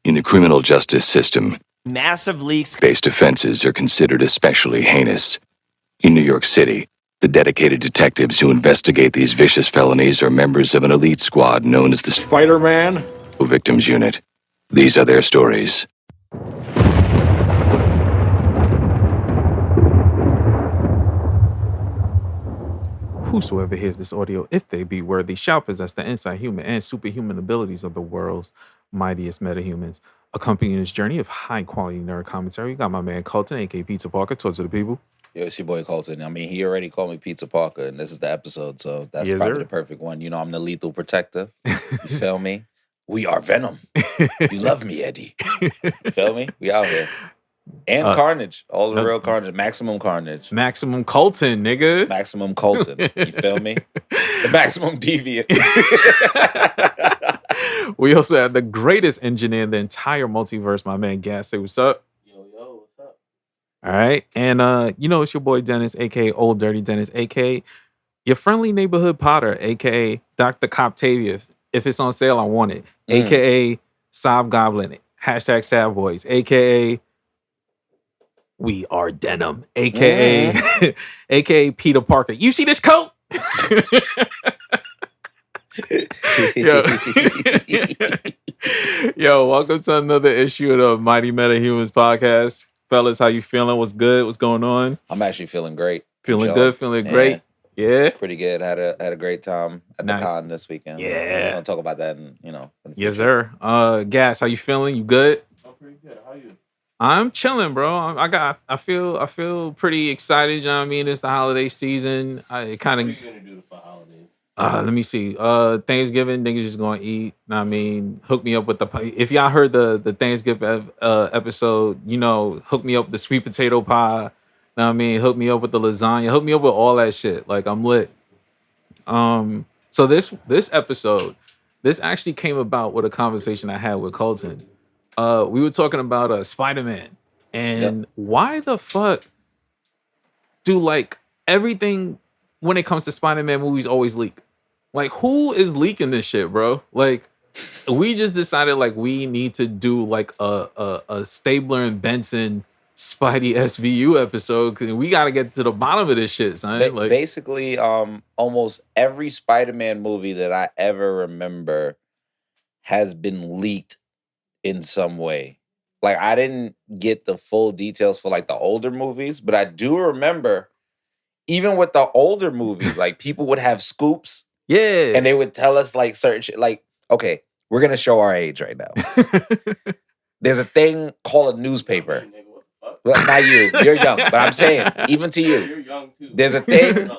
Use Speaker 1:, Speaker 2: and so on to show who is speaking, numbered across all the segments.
Speaker 1: In the criminal justice system,
Speaker 2: massive leaks
Speaker 1: based offenses are considered especially heinous. In New York City, the dedicated detectives who investigate these vicious felonies are members of an elite squad known as the
Speaker 3: Spider-Man
Speaker 1: Victims Unit. These are their stories.
Speaker 4: Whosoever hears this audio, if they be worthy, shall possess the insight, human, and superhuman abilities of the world's mightiest metahumans. Accompanying this journey of high-quality nerd commentary, we got my man Colton, aka Pizza Parker, talk to the people.
Speaker 5: Yo, it's your boy Colton. I mean, he already called me Pizza Parker, and this is the episode, so that's
Speaker 4: Yes,
Speaker 5: probably
Speaker 4: sir.
Speaker 5: the perfect one. You know, I'm the lethal protector. You feel me? We are Venom. You love me, Eddie. You feel me? We out here. And Carnage. All the real Carnage. Maximum Carnage.
Speaker 4: Maximum Colton, nigga.
Speaker 5: Maximum Colton. You feel me? The maximum deviant.
Speaker 4: We also have the greatest engineer in the entire multiverse, my man Gas. Say what's up.
Speaker 6: Yo, what's up?
Speaker 4: All right. And you know it's your boy Dennis, aka Old Dirty Dennis, aka your friendly neighborhood Potter, aka Dr. Coptavius. If it's on sale, I want it. Aka Sob Goblin, hashtag Sad Boys, aka We Are Denim, aka aka Peter Parker. You see this coat? Yo. Yo, welcome to another issue of the Mighty Metahumans podcast. Fellas, how you feeling? What's good? What's going on?
Speaker 5: I'm actually feeling great.
Speaker 4: Feeling good, feeling great. Yeah.
Speaker 5: Pretty good. Had a great time at the con this weekend.
Speaker 4: Yeah.
Speaker 5: I'll talk about that in the
Speaker 4: Yes, sir. Gas, how you feeling? You good?
Speaker 6: I'm pretty good. How you?
Speaker 4: I'm chilling, bro. I feel pretty excited. You know what I mean? It's the holiday season. I kind of.
Speaker 6: What are you gonna do for holidays?
Speaker 4: Let me see. Thanksgiving, niggas just gonna eat. Know what I mean, hook me up with the. If y'all heard the Thanksgiving episode, you know, hook me up with the sweet potato pie. Know what I mean, hook me up with the lasagna. Hook me up with all that shit. Like I'm lit. So this episode, this actually came about with a conversation I had with Colton. We were talking about Spider-Man and why the fuck do like everything when it comes to Spider-Man movies always leak? Like who is leaking this shit, bro? Like we just decided like we need to do like a Stabler and Benson Spidey SVU episode because we got to get to the bottom of this shit, son. Like
Speaker 5: basically, almost every Spider-Man movie that I ever remember has been leaked in some way. Like I didn't get the full details for like the older movies, but I do remember even with the older movies, like people would have scoops.
Speaker 4: Yeah.
Speaker 5: And they would tell us like certain shit. Like, okay, we're gonna show our age right now. There's a thing called a newspaper. Well, not you. You're young, but I'm saying, even to you,
Speaker 6: You're young too.
Speaker 5: there's a thing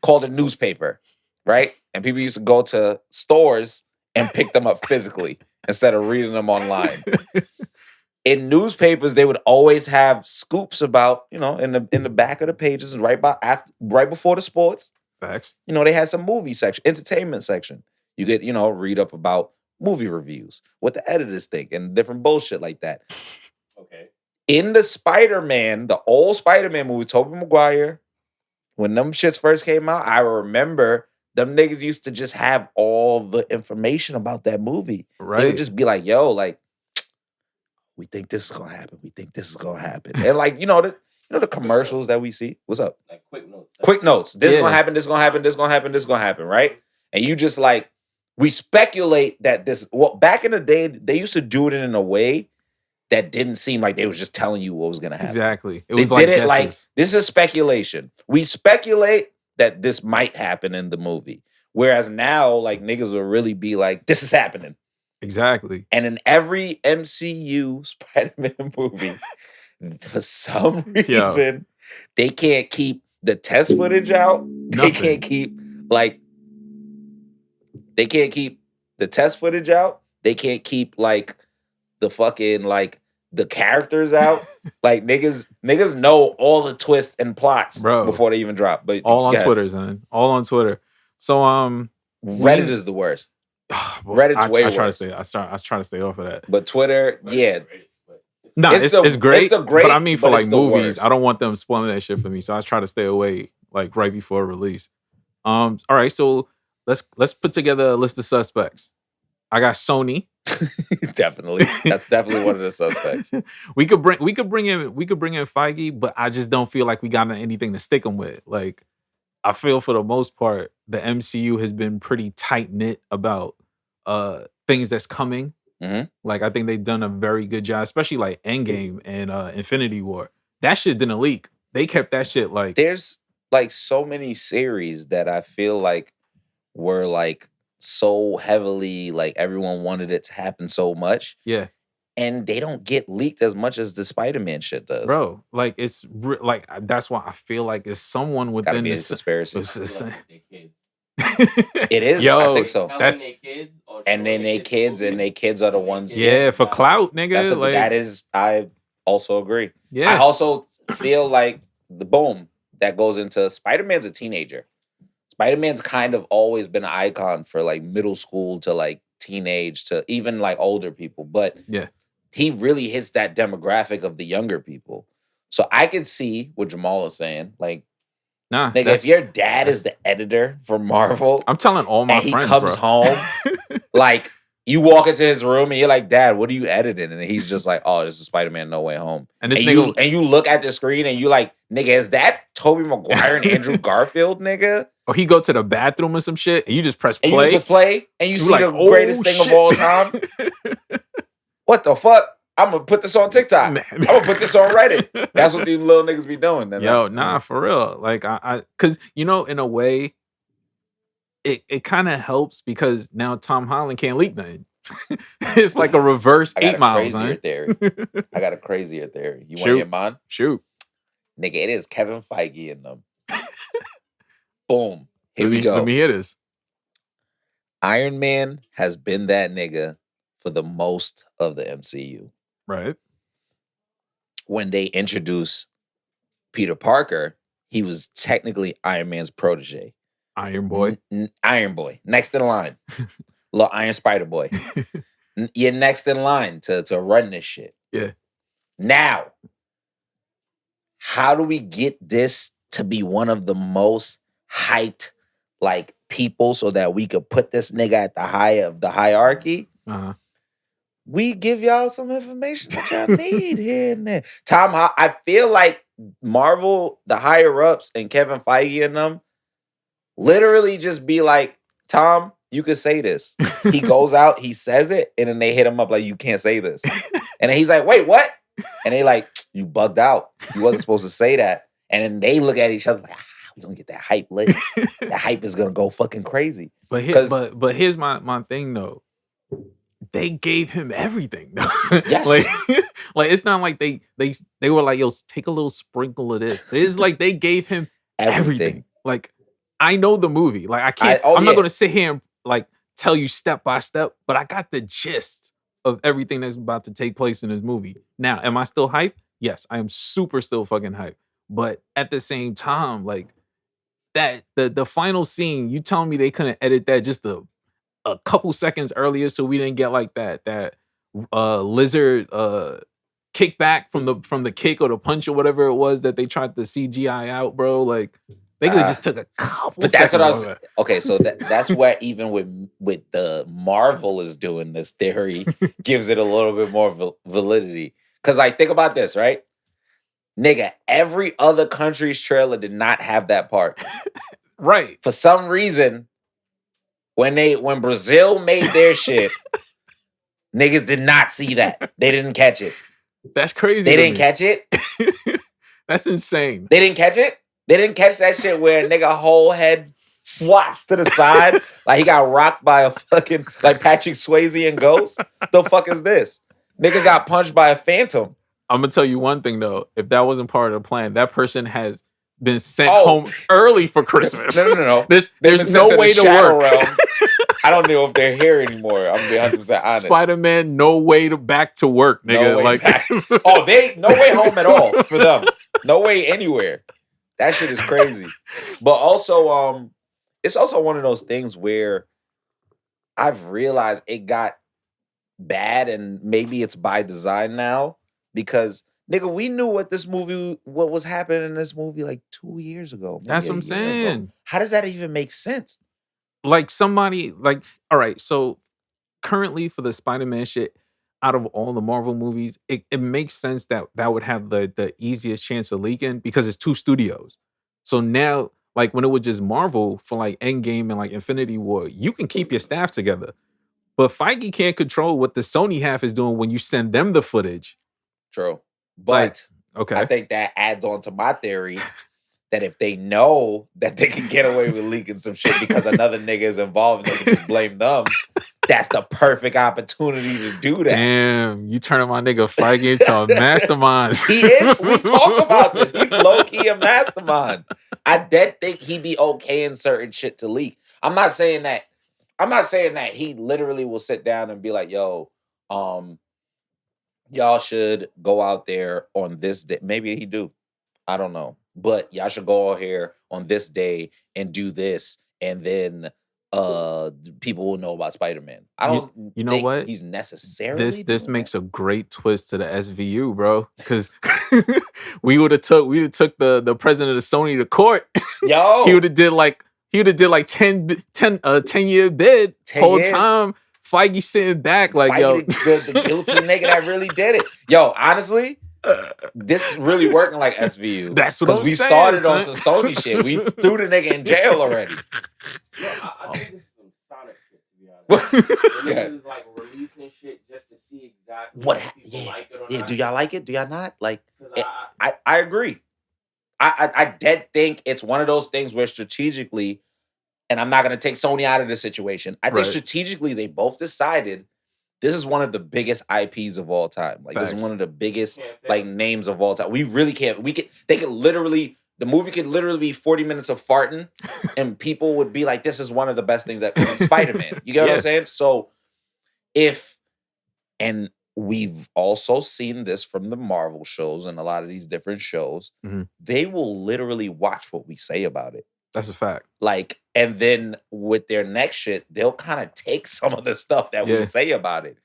Speaker 5: called a newspaper, right? And people used to go to stores and pick them up physically instead of reading them online. In newspapers, they would always have scoops about, you know, in the back of the pages, right before the sports.
Speaker 4: Facts.
Speaker 5: You know, they had some movie section, entertainment section. You get, you know, read up about movie reviews, what the editors think, and different bullshit like that.
Speaker 6: Okay.
Speaker 5: In the Spider-Man, the old Spider-Man movie, Tobey Maguire, when them shits first came out, I remember them niggas used to just have all the information about that movie.
Speaker 4: Right.
Speaker 5: They would just be like, yo, like, we think this is gonna happen. We think this is gonna happen. And like, you know the commercials that we see. What's up?
Speaker 6: Like quick notes.
Speaker 5: Quick notes. This is
Speaker 4: Yeah.
Speaker 5: gonna happen, this is gonna happen, this is gonna happen, this is gonna happen, right? And you just like, we speculate that this, well, back in the day, they used to do it in a way that didn't seem like they was just telling you what was gonna happen.
Speaker 4: Exactly. It
Speaker 5: They
Speaker 4: was like
Speaker 5: did it like,
Speaker 4: guesses.
Speaker 5: this is speculation. We speculate that this might happen in the movie. Whereas now, like, niggas will really be like, this is happening.
Speaker 4: Exactly.
Speaker 5: And in every MCU Spider-Man movie, for some reason, they can't keep the test footage out. They can't keep the test footage out. They can't keep like the fucking like the characters out. Like niggas know all the twists and plots,
Speaker 4: Bro,
Speaker 5: before they even drop. But
Speaker 4: all on Twitter, son. All on Twitter. So
Speaker 5: Reddit is the worst. Reddit's way worse.
Speaker 4: I try to stay off of that.
Speaker 5: But Twitter, yeah.
Speaker 4: No, it's great. But I mean, for like movies,
Speaker 5: worst.
Speaker 4: I don't want them spoiling that shit for me. So I try to stay away like right before release. All right, so let's put together a list of suspects. I got Sony
Speaker 5: Definitely. That's definitely one of the suspects.
Speaker 4: we could bring in Feige, but I just don't feel like we got anything to stick him with. Like, I feel for the most part, the MCU has been pretty tight knit about things that's coming.
Speaker 5: Mhm.
Speaker 4: Like, I think they've done a very good job, especially like Endgame and Infinity War. That shit didn't leak. They kept that shit like
Speaker 5: There's like so many series that I feel like were like so heavily like everyone wanted it to happen so much,
Speaker 4: yeah,
Speaker 5: and they don't get leaked as much as the Spider-Man shit does.
Speaker 4: bro. Like it's like that's why I feel like it's someone
Speaker 5: Gotta
Speaker 4: within
Speaker 5: be a
Speaker 4: this.
Speaker 5: conspiracy.
Speaker 6: Their kids.
Speaker 5: It is.
Speaker 4: Yo,
Speaker 5: I think so.
Speaker 6: Telling
Speaker 4: that's-
Speaker 6: their kids or
Speaker 5: And then
Speaker 6: showing
Speaker 5: they kids and they kids are the ones.
Speaker 4: yeah, for clout, nigga.
Speaker 5: That's
Speaker 4: like,
Speaker 5: that is. I also agree. I
Speaker 4: yeah,
Speaker 5: also feel like the boom that goes into Spider-Man's a teenager. Spider-Man's kind of always been an icon for like middle school to like teenage to even like older people, but
Speaker 4: yeah.
Speaker 5: he really hits that demographic of the younger people. So I could see what Jamal is saying. Like,
Speaker 4: Nah,
Speaker 5: nigga, if your dad is the editor for Marvel,
Speaker 4: I'm telling all my
Speaker 5: and he
Speaker 4: friends,
Speaker 5: comes
Speaker 4: bro.
Speaker 5: home, like you walk into his room and you're like, Dad, what are you editing? And he's just like, oh, this is Spider-Man No Way Home.
Speaker 4: And this
Speaker 5: and
Speaker 4: nigga,
Speaker 5: you look at the screen and you like, nigga, is that Tobey Maguire and Andrew Garfield, nigga?
Speaker 4: or he go to the bathroom or some shit, and you just press
Speaker 5: And you
Speaker 4: play.
Speaker 5: just play and you see
Speaker 4: like,
Speaker 5: the
Speaker 4: "Oh,
Speaker 5: greatest thing of
Speaker 4: shit."
Speaker 5: all time. What the fuck? I'm gonna put this on TikTok.
Speaker 4: Man.
Speaker 5: I'm gonna put this on Reddit. That's what these little niggas be doing. And
Speaker 4: Yo, nah, for real. Like cause you know, in a way, it kind of helps because now Tom Holland can't leak nothing. It's like a reverse
Speaker 5: I got
Speaker 4: 8
Speaker 5: a
Speaker 4: Miles,
Speaker 5: crazier
Speaker 4: huh?
Speaker 5: theory. I got a crazier theory. You want to
Speaker 4: Shoot.
Speaker 5: hear mine?
Speaker 4: Shoot.
Speaker 5: Nigga, it is Kevin Feige in them. Boom. Here we go.
Speaker 4: Let me hear this.
Speaker 5: Iron Man has been that nigga for the most of the MCU.
Speaker 4: Right.
Speaker 5: When they introduced Peter Parker, he was technically Iron Man's protege.
Speaker 4: Iron Boy.
Speaker 5: Iron Boy. Next in line. Little Iron Spider Boy. You're next in line to run this shit.
Speaker 4: Yeah.
Speaker 5: Now, how do we get this to be one of the most hyped like people so that we could put this nigga at the high of the hierarchy?
Speaker 4: Uh-huh.
Speaker 5: We give y'all some information that y'all need here and there. Tom, I feel like Marvel, the higher ups, and Kevin Feige and them literally just be like, Tom, you could say this. He goes out, he says it, and then they hit him up like, you can't say this. And then he's like, wait, what? And they like, you bugged out. You wasn't supposed to say that. And then they look at each other like, we're gonna get that hype lit. That hype is gonna go fucking crazy.
Speaker 4: But here's my thing though. They gave him everything.
Speaker 5: Yes.
Speaker 4: like it's not like they were like, yo, take a little sprinkle of this. It's like they gave him everything. Like, I know the movie. Like, I can't. I'm not gonna sit here and like tell you step by step, but I got the gist of everything that's about to take place in this movie. Now, am I still hyped? Yes, I am super still fucking hyped. But at the same time, like that the final scene, you telling me they couldn't edit that just a couple seconds earlier so we didn't get like that lizard kickback from the kick or the punch or whatever it was that they tried to CGI out, bro. Like they could have just took a couple.
Speaker 5: But that's what I was.
Speaker 4: over.
Speaker 5: Okay, so that's where even with the Marvel is doing this theory gives it a little bit more validity. Because like think about this, right? Nigga, every other country's trailer did not have that part.
Speaker 4: Right.
Speaker 5: For some reason, when Brazil made their shit, niggas did not see that. They didn't catch it.
Speaker 4: That's crazy.
Speaker 5: They didn't catch it.
Speaker 4: That's insane.
Speaker 5: They didn't catch it. They didn't catch that shit where a nigga whole head flops to the side like he got rocked by a fucking like Patrick Swayze and Ghost. The fuck is this? Nigga got punched by a phantom.
Speaker 4: I'm gonna tell you one thing though. If that wasn't part of the plan, that person has been sent home early for Christmas.
Speaker 5: No.
Speaker 4: There's no way to work.
Speaker 5: Realm. I don't know if they're here anymore. I'm being 100% honest.
Speaker 4: Spider-Man, no way to back to work, nigga.
Speaker 5: No way
Speaker 4: like,
Speaker 5: back. They no way home at all for them. No way anywhere. That shit is crazy. But also, it's also one of those things where I've realized it got bad, and maybe it's by design now because nigga, we knew what was happening in this movie like 2 years ago.
Speaker 4: That's what I'm saying.
Speaker 5: How does that even make sense?
Speaker 4: Like somebody, like, all right, so currently for the Spider-Man shit, out of all the Marvel movies, it makes sense that that would have the easiest chance of leaking because it's 2 studios. So now, like when it was just Marvel for like Endgame and like Infinity War, you can keep your staff together. But Feige can't control what the Sony half is doing when you send them the footage.
Speaker 5: True.
Speaker 4: Like,
Speaker 5: But
Speaker 4: okay.
Speaker 5: I think that adds on to my theory that if they know that they can get away with leaking some shit because another nigga is involved and they can just blame them, that's the perfect opportunity to do that.
Speaker 4: Damn, you turning my nigga Feige into a mastermind.
Speaker 5: He is. We talk about this. He's low-key a mastermind. I dead think he be okay in certain shit to leak. I'm not saying that he literally will sit down and be like, yo, y'all should go out there on this day. Maybe he do. I don't know. But y'all should go out here on this day and do this. And then people will know about Spider-Man. I don't
Speaker 4: You know
Speaker 5: think
Speaker 4: what?
Speaker 5: he's necessarily
Speaker 4: This makes a great twist to the SVU, bro. Because we would have took the president of Sony to court.
Speaker 5: Yo,
Speaker 4: he would have did like 10-year bid
Speaker 5: 10
Speaker 4: whole
Speaker 5: years.
Speaker 4: time. Feige sitting back like,
Speaker 5: Feige
Speaker 4: yo,
Speaker 5: the guilty nigga that really did it. Yo, honestly, this is really working like SVU.
Speaker 4: That's what I'm
Speaker 5: we
Speaker 4: saying,
Speaker 5: started on
Speaker 4: son.
Speaker 5: some Sony shit. We threw the nigga in jail already.
Speaker 6: Yo, I think this is some Sonic shit, to be honest. The niggas is like releasing shit just to see exactly
Speaker 5: What?
Speaker 6: if people
Speaker 5: Yeah,
Speaker 6: like it or
Speaker 5: yeah.
Speaker 6: not.
Speaker 5: Do y'all like it? Do y'all not? Like,
Speaker 6: 'Cause
Speaker 5: I agree. I dead think it's one of those things where strategically, and I'm not gonna take Sony out of the situation. I think
Speaker 4: Right.
Speaker 5: strategically they both decided this is one of the biggest IPs of all time. Like this is
Speaker 4: Facts.
Speaker 5: one of the biggest
Speaker 6: can't fail.
Speaker 5: like names of all time. We really can't. They could literally. The movie could literally be 40 minutes of farting, and people would be like, "This is one of the best things that Spider-Man." You get what
Speaker 4: Yeah.
Speaker 5: I'm saying? So, and we've also seen this from the Marvel shows and a lot of these different shows,
Speaker 4: Mhm.
Speaker 5: they will literally watch what we say about it.
Speaker 4: that's a fact.
Speaker 5: Like, and then with their next shit, they'll kind of take some of the stuff that
Speaker 4: Yeah.
Speaker 5: we say about it.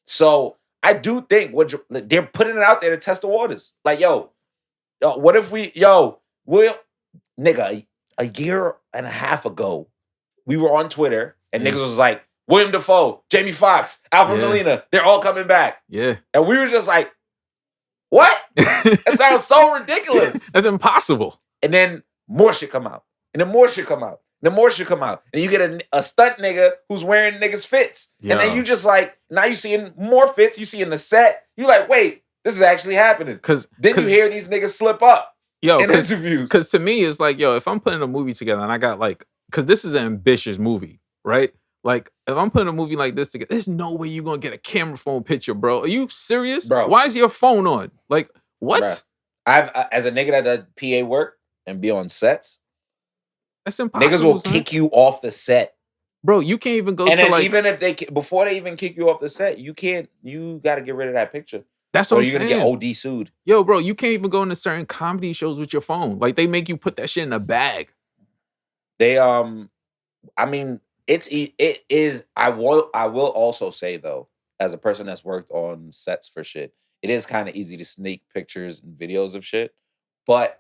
Speaker 5: So I do think they're putting it out there to test the waters. Like, what if nigga, a year and a half ago, we were on Twitter and
Speaker 4: Yeah.
Speaker 5: niggas was like, William Dafoe, Jamie Foxx, Alfred
Speaker 4: Yeah.
Speaker 5: Molina, they're all coming back.
Speaker 4: Yeah.
Speaker 5: And we were just like, what? That sounds so ridiculous.
Speaker 4: That's impossible.
Speaker 5: And then more shit come out. And then more shit come out. And then more shit come out. And you get a stunt nigga who's wearing niggas fits. And then
Speaker 4: Yo.
Speaker 5: you just like, now you seeing more fits. You see in the set. You like, wait, this is actually happening. Then you hear these niggas slip up in interviews.
Speaker 4: Because to me, it's like, yo, if I'm putting a movie together and I got like, because this is an ambitious movie, right? Like, if I'm putting a movie like this together, there's no way you're going to get a camera phone picture, bro. Are you serious?
Speaker 5: Bro.
Speaker 4: Why is your phone on? Like, what?
Speaker 5: Bruh. I've as a nigga that does PA work and be on sets,
Speaker 4: That's impossible.
Speaker 5: niggas will
Speaker 4: son.
Speaker 5: kick you off the set.
Speaker 4: Bro, you can't even go
Speaker 5: And
Speaker 4: to
Speaker 5: then
Speaker 4: like,
Speaker 5: even if before they even kick you off the set, you got to get rid of that picture.
Speaker 4: that's
Speaker 5: Or
Speaker 4: what I'm
Speaker 5: you're going
Speaker 4: saying.
Speaker 5: to get OD sued.
Speaker 4: Yo, bro, you can't even go into certain comedy shows with your phone. Like, they make you put that shit in a bag.
Speaker 5: They I mean, it is I will also say though, as a person that's worked on sets for shit, it is kind of easy to sneak pictures and videos of shit. But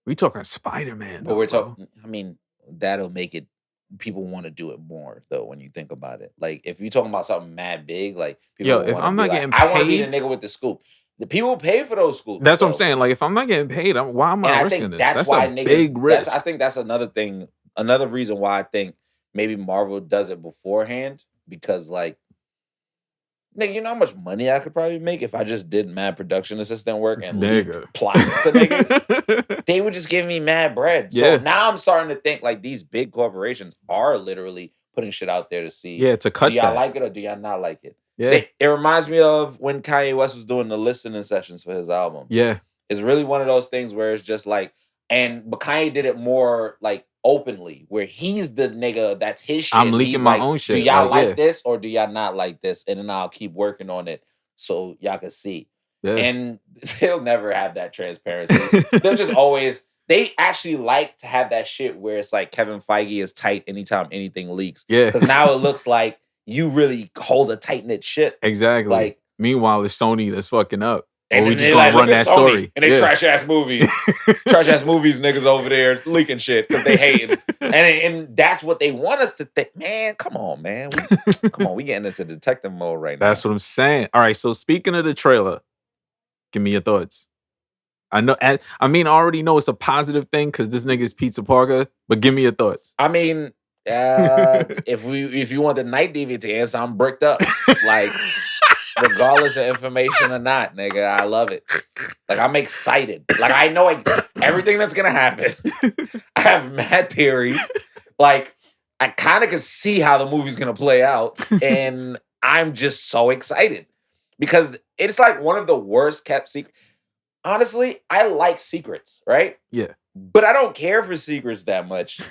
Speaker 4: We talking Spider-Man.
Speaker 5: we're
Speaker 4: bro.
Speaker 5: talking, I mean, that'll make it people want to do it more though when you think about it. Like if you're talking about something mad big, like people
Speaker 4: Yo,
Speaker 5: wanna
Speaker 4: if I'm
Speaker 5: be
Speaker 4: not
Speaker 5: like,
Speaker 4: getting
Speaker 5: I want to be the
Speaker 4: paid-
Speaker 5: nigga with the scoop. The people pay for those scoops.
Speaker 4: That's what I'm
Speaker 5: though.
Speaker 4: saying. Like, if I'm not getting paid, why am
Speaker 5: And
Speaker 4: I
Speaker 5: I
Speaker 4: risking
Speaker 5: think
Speaker 4: this?
Speaker 5: that's why
Speaker 4: a
Speaker 5: niggas.
Speaker 4: big risk.
Speaker 5: I think that's another thing. Another reason why I think maybe Marvel does it beforehand because, like, nigga, you know how much money I could probably make if I just did mad production assistant work and
Speaker 4: Nigga.
Speaker 5: leaked plots to niggas. They would just give me mad bread.
Speaker 4: Yeah.
Speaker 5: So now I'm starting to think like these big corporations are literally putting shit out there to see.
Speaker 4: Yeah, to cut
Speaker 5: do y'all
Speaker 4: that.
Speaker 5: like it or do y'all not like it?
Speaker 4: Yeah.
Speaker 5: It reminds me of when Kanye West was doing the listening sessions for his album.
Speaker 4: Yeah.
Speaker 5: It's really one of those things where it's just like, but Kanye did it more like openly, where he's the nigga that's his shit.
Speaker 4: I'm
Speaker 5: and
Speaker 4: leaking
Speaker 5: he's
Speaker 4: my
Speaker 5: like,
Speaker 4: own shit.
Speaker 5: Do y'all
Speaker 4: Like,
Speaker 5: like this or do y'all not like this? And then I'll keep working on it so y'all can see.
Speaker 4: Yeah.
Speaker 5: And they'll never have that transparency. They'll just always. They actually like to have that shit where it's like Kevin Feige is tight anytime anything leaks.
Speaker 4: Yeah.
Speaker 5: Because now it looks like you really hold a tight knit shit.
Speaker 4: Exactly.
Speaker 5: Like,
Speaker 4: Meanwhile, it's Sony that's fucking up. Or we
Speaker 5: then
Speaker 4: just
Speaker 5: they
Speaker 4: gonna
Speaker 5: like,
Speaker 4: run
Speaker 5: look at
Speaker 4: that
Speaker 5: Sony,
Speaker 4: story.
Speaker 5: and they
Speaker 4: Yeah.
Speaker 5: trash ass movies, niggas over there leaking shit because they hating, and that's what they want us to think. Man, come on, man, we getting into detective mode right now.
Speaker 4: That's what I'm saying. All right, so speaking of the trailer, give me your thoughts. I know, I already know it's a positive thing because this nigga is Pizza Parker, but give me your thoughts.
Speaker 5: I mean, if you want the night deviant answer, I'm bricked up. Like, regardless of information or not, nigga, I love it. Like, I'm excited. Like, I know everything that's gonna happen. I have mad theories. Like, I kind of can see how the movie's gonna play out, and I'm just so excited because it's like one of the worst kept secrets. Honestly, I like secrets, right?
Speaker 4: Yeah.
Speaker 5: But I don't care for secrets that much.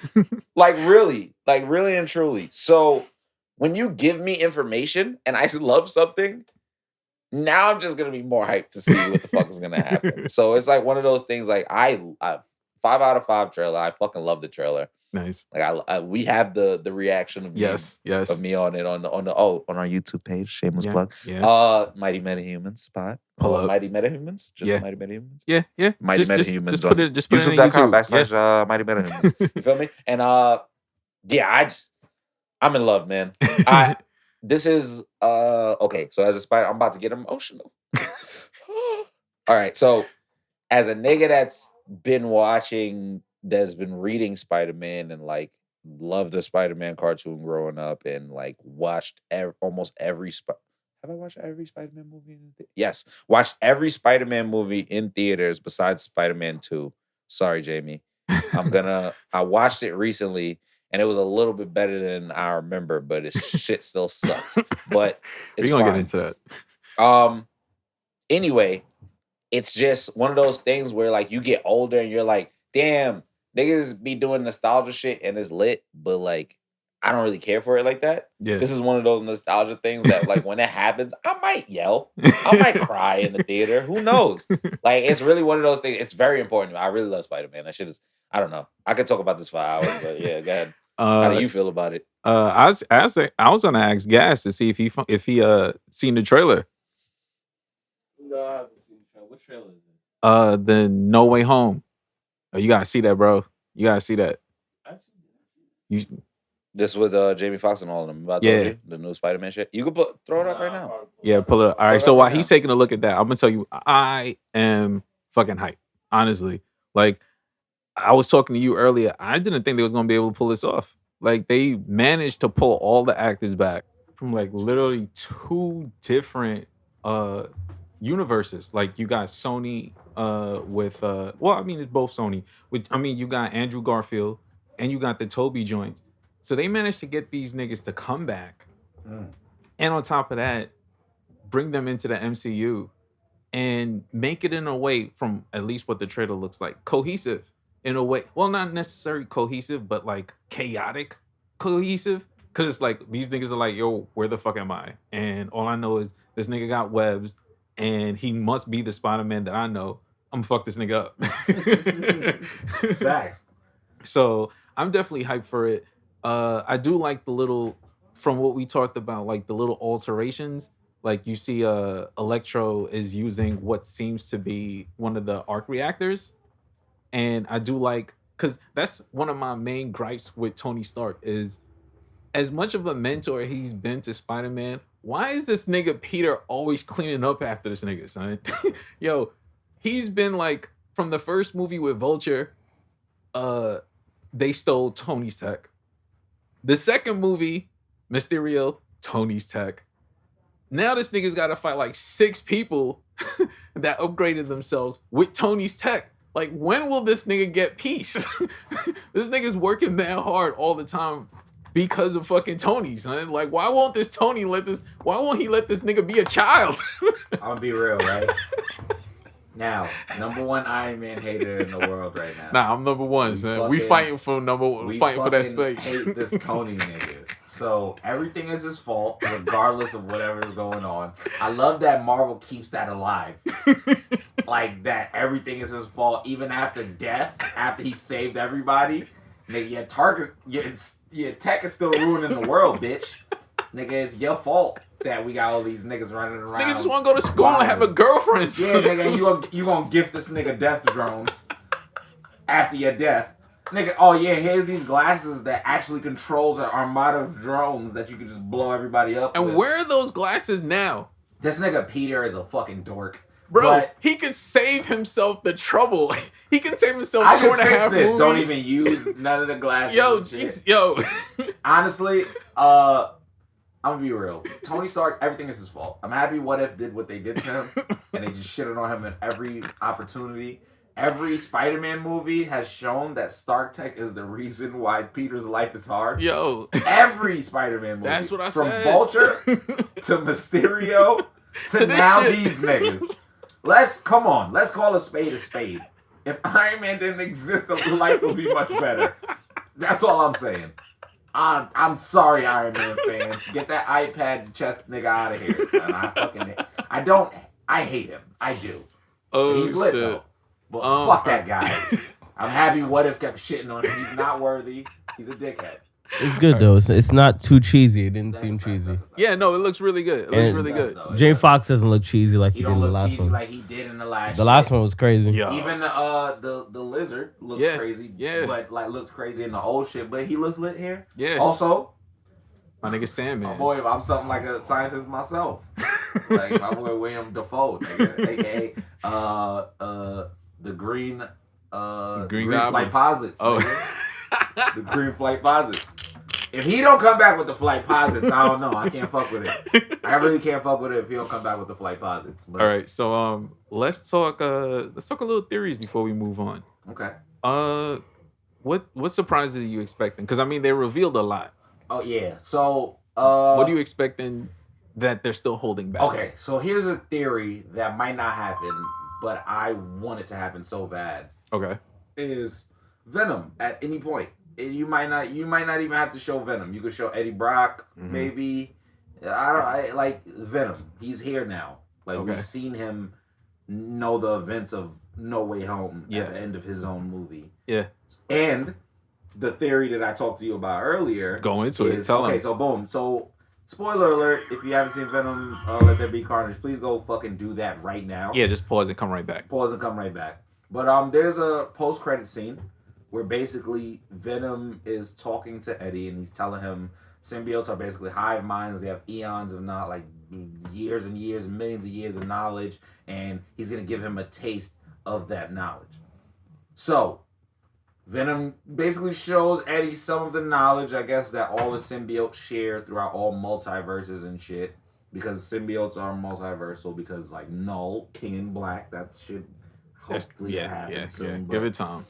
Speaker 5: like really and truly. So when you give me information and I love something, now I'm just gonna be more hyped to see what the fuck is gonna happen. So it's like one of those things. Like I 5 out of 5 trailer. I fucking love the trailer.
Speaker 4: Nice.
Speaker 5: Like we have the reaction of
Speaker 4: Yes.
Speaker 5: of me on it on our YouTube page. Shameless plug.
Speaker 4: Yeah.
Speaker 5: Mighty Metahumans spot.
Speaker 4: Pull up.
Speaker 5: Mighty Metahumans. Just
Speaker 4: Yeah.
Speaker 5: Mighty Metahumans.
Speaker 4: Yeah.
Speaker 5: Mighty
Speaker 4: Just
Speaker 5: Metahumans.
Speaker 4: put it in
Speaker 5: YouTube.com
Speaker 4: YouTube.
Speaker 5: / Mighty Metahumans. You feel me? And yeah, I'm in love, man. This is okay. So as a spider, I'm about to get emotional. All right. So as a nigga that's been reading Spider-Man and like loved the Spider-Man cartoon growing up and like watched almost every have I watched every Spider-Man movie? Yes, watched every Spider-Man movie in theaters besides Spider-Man 2. Sorry, Jamie. I watched it recently and it was a little bit better than I remember, but it shit still sucked. But it's
Speaker 4: We're gonna
Speaker 5: fine.
Speaker 4: get into that.
Speaker 5: Anyway, it's just one of those things where like you get older and you're like, damn, niggas be doing nostalgia shit and it's lit, but like I don't really care for it like that.
Speaker 4: Yeah.
Speaker 5: This is one of those nostalgia things that like when it happens, I might yell. I might cry in the theater. Who knows? Like it's really one of those things. It's very important. I really love Spider-Man. That shit is, I don't know. I could talk about this for hours, but yeah, go ahead. How do you feel about it?
Speaker 4: I was gonna ask Gas to see if he seen the trailer.
Speaker 6: No, I haven't seen the trailer. What trailer is it?
Speaker 4: The No Way Home. Oh, you gotta see that, bro. You gotta see that.
Speaker 5: This with Jamie Foxx and all of them. About told you the new Spider-Man shit. You can throw it up right now.
Speaker 4: Yeah, pull it up. All right. So while he's taking a look at that, I'm gonna tell you, I am fucking hyped. Honestly, like I was talking to you earlier. I didn't think they was gonna be able to pull this off. Like they managed to pull all the actors back from like literally 2 different universes. Like you got Sony with it's both Sony. You got Andrew Garfield and you got the Toby joints. So they managed to get these niggas to come back. And on top of that, bring them into the MCU and make it in a way, from at least what the trailer looks like, cohesive in a way. Well, not necessarily cohesive, but like chaotic cohesive. Cause it's like these niggas are like, yo, where the fuck am I? And all I know is this nigga got webs and he must be the Spider-Man that I know. I'm gonna fuck this nigga up.
Speaker 5: Facts.
Speaker 4: So I'm definitely hyped for it. I do like the little, from what we talked about, like the little alterations. Like you see Electro is using what seems to be one of the arc reactors. And I do like, because that's one of my main gripes with Tony Stark is, as much of a mentor he's been to Spider-Man, why is this nigga Peter always cleaning up after this nigga, son? Yo, he's been like, from the first movie with Vulture, they stole Tony's tech. The second movie, Mysterio, Tony's tech. Now this nigga's got to fight like 6 people that upgraded themselves with Tony's tech. Like, when will this nigga get peace? This nigga's working mad hard all the time because of fucking Tony, son. Like, why won't he let this nigga be a child?
Speaker 2: I'm gonna be real, right? Now, number 1 Iron Man hater in the world right now.
Speaker 4: Nah, I'm number 1, son. We fighting for fighting for that space.
Speaker 2: Hate this Tony nigga. So everything is his fault, regardless of whatever is going on. I love that Marvel keeps that alive. Like that everything is his fault, even after death, after he saved everybody. Nigga, your tech is still ruining the world, bitch. Nigga, it's your fault. that we got all these niggas running around.
Speaker 4: This nigga just want to go to school and have a girlfriend.
Speaker 2: Yeah, nigga, you gonna gift this nigga death drones after your death. Nigga, oh yeah, here's these glasses that actually controls an armada of drones that you can just blow everybody up
Speaker 4: And
Speaker 2: with.
Speaker 4: where are those glasses now?
Speaker 2: This nigga Peter is a fucking dork.
Speaker 4: Bro,
Speaker 2: but
Speaker 4: he can save himself the trouble. He can save himself
Speaker 2: I
Speaker 4: 2.5
Speaker 2: can fix this.
Speaker 4: movies.
Speaker 2: Don't even use none of the glasses.
Speaker 4: Yo.
Speaker 2: Honestly, I'm gonna be real. Tony Stark, everything is his fault. I'm happy What If did what they did to him, and they just shitted on him in every opportunity. Every Spider-Man movie has shown that Stark Tech is the reason why Peter's life is hard.
Speaker 4: Yo.
Speaker 2: Every Spider-Man movie.
Speaker 4: That's what I
Speaker 2: From
Speaker 4: said.
Speaker 2: Vulture to Mysterio to now
Speaker 4: shit.
Speaker 2: these niggas. Let's call a spade a spade. If Iron Man didn't exist, the life would be much better. That's all I'm saying. I'm sorry, Iron Man fans. Get that iPad chest nigga out of here, son. I hate him. I do.
Speaker 4: Oh,
Speaker 2: He's lit
Speaker 4: shit.
Speaker 2: though. But fuck that guy. I'm happy What If kept shitting on him. He's not worthy. He's a dickhead.
Speaker 3: It's good though. It's not too cheesy. It didn't seem cheesy.
Speaker 4: Yeah, no, it looks really good. It looks
Speaker 3: And-
Speaker 4: really good.
Speaker 3: Jay Fox doesn't look cheesy like
Speaker 2: He
Speaker 3: he did
Speaker 2: don't
Speaker 3: in the
Speaker 2: look
Speaker 3: last
Speaker 2: cheesy
Speaker 3: one.
Speaker 2: like he did in the last.
Speaker 3: The last one was crazy.
Speaker 4: Yo.
Speaker 2: Even the lizard looks
Speaker 4: Yeah,
Speaker 2: crazy.
Speaker 4: yeah.
Speaker 2: But like looks crazy in the old shit. But he looks lit here.
Speaker 4: Yeah.
Speaker 2: Also,
Speaker 4: My nigga Sam,
Speaker 2: my
Speaker 4: man.
Speaker 2: boy, I'm something like a scientist myself. Like my boy William Dafoe, nigga, aka the green
Speaker 4: Goblin.
Speaker 2: flight posits.
Speaker 4: Oh.
Speaker 2: nigga. The green flight posits. If he don't come back with the flight posits, I don't know. I can't fuck with it. I really can't fuck with it if he don't come back with the flight posits. But,
Speaker 4: All right, so let's talk a little theories before we move on.
Speaker 2: Okay.
Speaker 4: What surprises are you expecting? Because I mean, they revealed a lot.
Speaker 2: Oh yeah. So
Speaker 4: What are you expecting that they're still holding back?
Speaker 2: Okay, so here's a theory that might not happen, but I want it to happen so bad.
Speaker 4: Okay.
Speaker 2: Is Venom at any point? You might not even have to show Venom. You could show Eddie Brock, maybe. I like Venom. He's here now. Like
Speaker 4: Okay.
Speaker 2: we've seen him know the events of No Way Home
Speaker 4: Yeah.
Speaker 2: at the end of his own movie.
Speaker 4: Yeah.
Speaker 2: And the theory that I talked to you about earlier.
Speaker 4: Go into it. Tell
Speaker 2: okay,
Speaker 4: him.
Speaker 2: so boom. So spoiler alert, if you haven't seen Venom, Let There Be Carnage, please go fucking do that right now.
Speaker 4: Yeah, just pause and come right back.
Speaker 2: Pause and come right back. But there's a post-credit scene where basically Venom is talking to Eddie and he's telling him symbiotes are basically hive minds. They have eons of not like years and years, millions of years of knowledge, and he's gonna give him a taste of that knowledge. So Venom basically shows Eddie some of the knowledge, I guess, that all the symbiotes share throughout all multiverses and shit. Because symbiotes are multiversal. Because like Null, King in Black, that shit hopefully happen soon.
Speaker 4: Give it time.